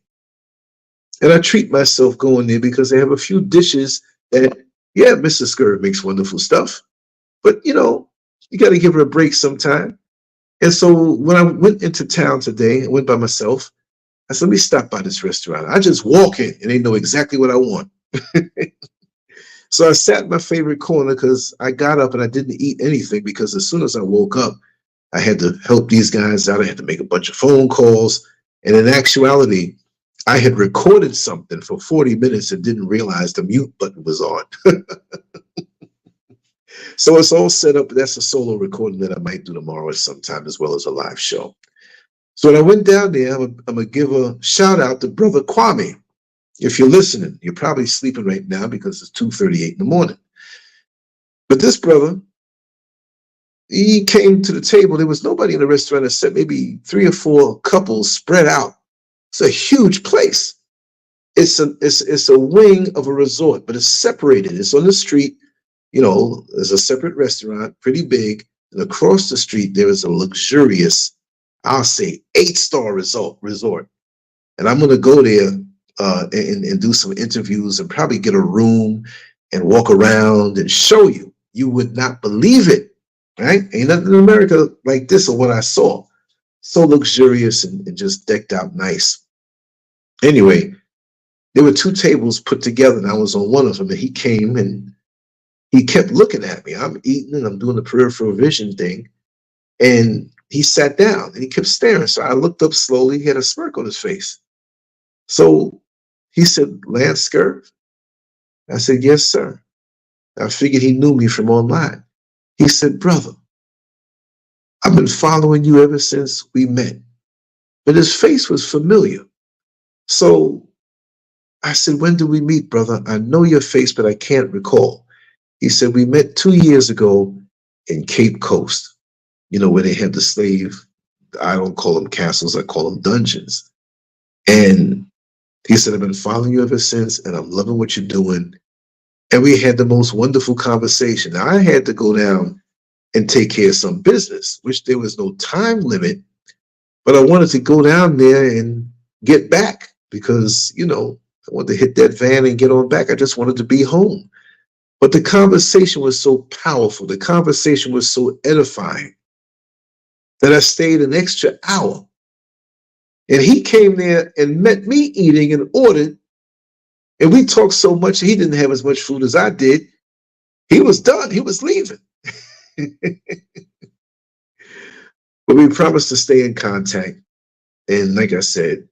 and I treat myself going there because they have a few dishes that, yeah, Mrs. Scurv makes wonderful stuff, but you know, you got to give her a break sometime. And so when I went into town today, I went by myself. I said, let me stop by this restaurant. I just walk in and they know exactly what I want. So I sat in my favorite corner because I got up and I didn't eat anything because as soon as I woke up, I had to help these guys out. I had to make a bunch of phone calls. And in actuality, I had recorded something for 40 minutes and didn't realize the mute button was on. So it's all set up. That's a solo recording that I might do tomorrow at some time, as well as a live show. So when I went down there, I'm going to give a shout out to Brother Kwame. If you're listening, you're probably sleeping right now because it's 2:38 in the morning. But this brother, he came to the table. There was nobody in the restaurant except maybe 3 or 4 couples spread out. It's a huge place. It's a wing of a resort, but it's separated. It's on the street. You know, there's a separate restaurant, pretty big. And across the street, there is a luxurious, I'll say, 8-star resort. And I'm going to go there and do some interviews and probably get a room and walk around and show you. You would not believe it, right? Ain't nothing in America like this or what I saw. So luxurious and just decked out nice. Anyway, there were 2 tables put together and I was on one of them and he came and he kept looking at me. I'm eating and I'm doing the peripheral vision thing. And he sat down and he kept staring. So I looked up slowly. He had a smirk on his face. So he said, LANCESCURV? I said, yes, sir. I figured he knew me from online. He said, brother, I've been following you ever since we met. But his face was familiar. So I said, when did we meet, brother? I know your face, but I can't recall. He said, we met 2 years ago in Cape Coast, you know, where they had the slave, I don't call them castles, I call them dungeons. And He said, I've been following you ever since, and I'm loving what you're doing. And we had the most wonderful conversation. Now, I had to go down and take care of some business, which there was no time limit, but I wanted to go down there and get back because, you know, I wanted to hit that van and get on back. I just wanted to be home. But the conversation was so powerful. The conversation was so edifying that I stayed an extra hour. And he came there and met me eating and ordered. And we talked so much, he didn't have as much food as I did. He was done. He was leaving. But we promised to stay in contact. And like I said,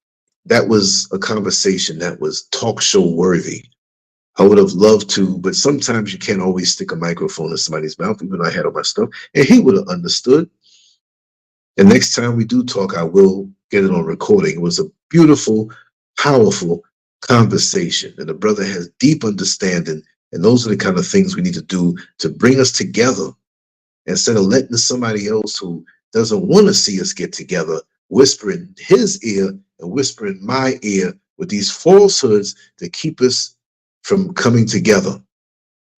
that was a conversation that was talk show worthy. I would have loved to, but sometimes you can't always stick a microphone in somebody's mouth, even though I had all my stuff. And he would have understood. And next time we do talk, I will get it on recording. It was a beautiful, powerful conversation. And the brother has deep understanding. And those are the kind of things we need to do to bring us together instead of letting somebody else who doesn't want to see us get together whisper in his ear and whisper in my ear with these falsehoods that keep us from coming together.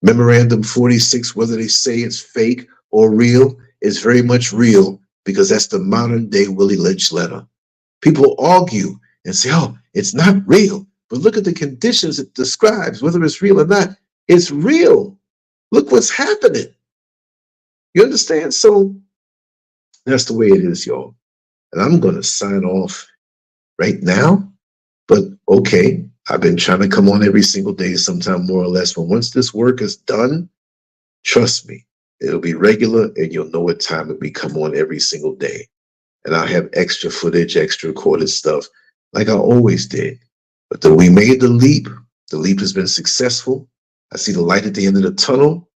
Memorandum 46, whether they say it's fake or real, is very much real because that's the modern day Willie Lynch letter. People argue and say, oh, it's not real. But look at the conditions it describes, whether it's real or not. It's real. Look what's happening. You understand? So that's the way it is, y'all. And I'm going to sign off right now. But okay, I've been trying to come on every single day, sometime more or less. But once this work is done, trust me, it'll be regular and you'll know what time it'll be come on every single day. And I'll have extra footage, extra recorded stuff like I always did. But then we made the leap. The leap has been successful. I see the light at the end of the tunnel.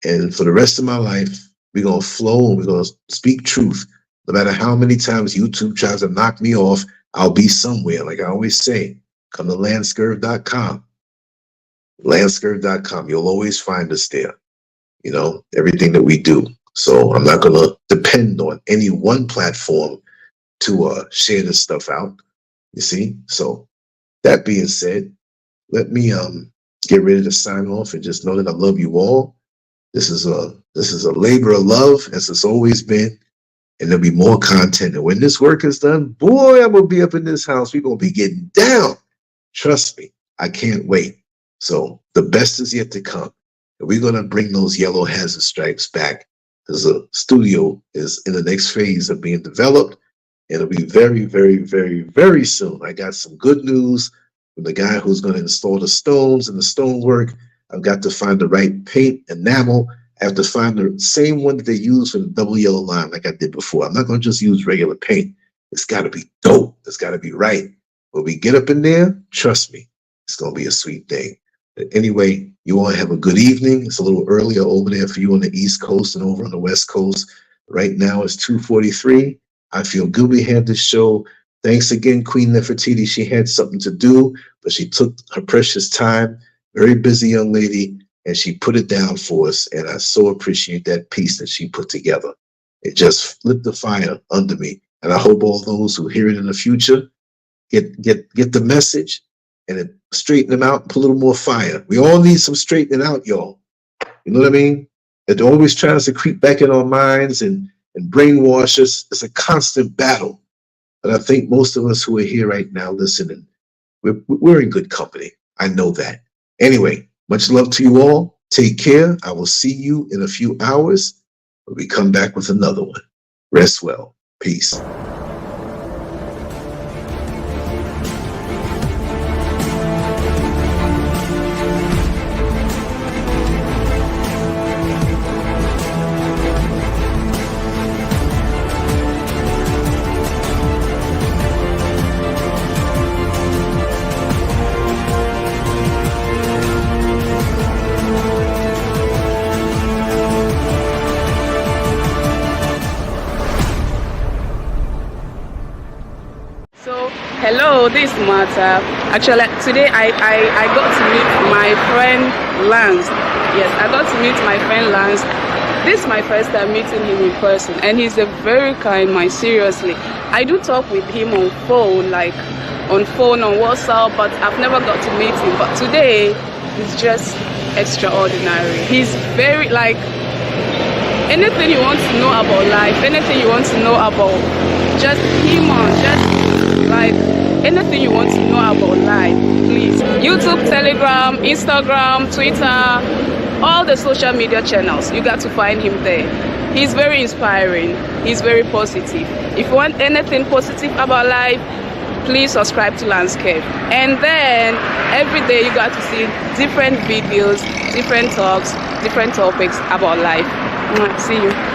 And for the rest of my life, we're going to flow and we're going to speak truth. No matter how many times YouTube tries to knock me off, I'll be somewhere. Like I always say, come to LANCESCURV.com. LANCESCURV.com. You'll always find us there. You know, everything that we do. So I'm not going to depend on any one platform to share this stuff out. You see? So that being said, let me get ready to sign off and just know that I love you all. This is a labor of love, as it's always been. And there'll be more content. And when this work is done, boy, I'm going to be up in this house. We're going to be getting down. Trust me, I can't wait. So the best is yet to come. And we're going to bring those yellow hazard stripes back because the studio is in the next phase of being developed. And it'll be very, very, very, very soon. I got some good news from the guy who's going to install the stones and the stonework. I've got to find the right paint, enamel. I have to find the same one that they use for the double yellow line like I did before. I'm not going to just use regular paint. It's got to be dope. It's got to be right. When we get up in there, trust me, it's going to be a sweet thing. But anyway, you all have a good evening. It's a little earlier over there for you on the East Coast and over on the West Coast. Right now it's 2:43. I feel good we had this show. Thanks again, Queen Nefertiti. She had something to do, but she took her precious time. Very busy young lady. And she put it down for us. And I so appreciate that piece that she put together. It just lit the fire under me. And I hope all those who hear it in the future get the message and it straighten them out and put a little more fire. We all need some straightening out, y'all. You know what I mean? It always tries to creep back in our minds and brainwash us. It's a constant battle. But I think most of us who are here right now listening, we're in good company. I know that. Anyway, much love to you all. Take care. I will see you in a few hours when we come back with another one. Rest well. Peace. Hello, this is Martha. Actually, today I got to meet my friend Lance. Yes, I got to meet my friend Lance. This is my first time meeting him in person, and he's a very kind man, seriously. I do talk with him on phone, on WhatsApp, but I've never got to meet him. But today, he's just extraordinary. He's very, anything you want to know about life, anything you want to know about just human, anything you want to know about life, please. YouTube, Telegram, Instagram, Twitter, all the social media channels, you got to find him there. He's very inspiring. He's very positive. If you want anything positive about life, please subscribe to LANCESCURV. And then every day you got to see different videos, different talks, different topics about life. See you.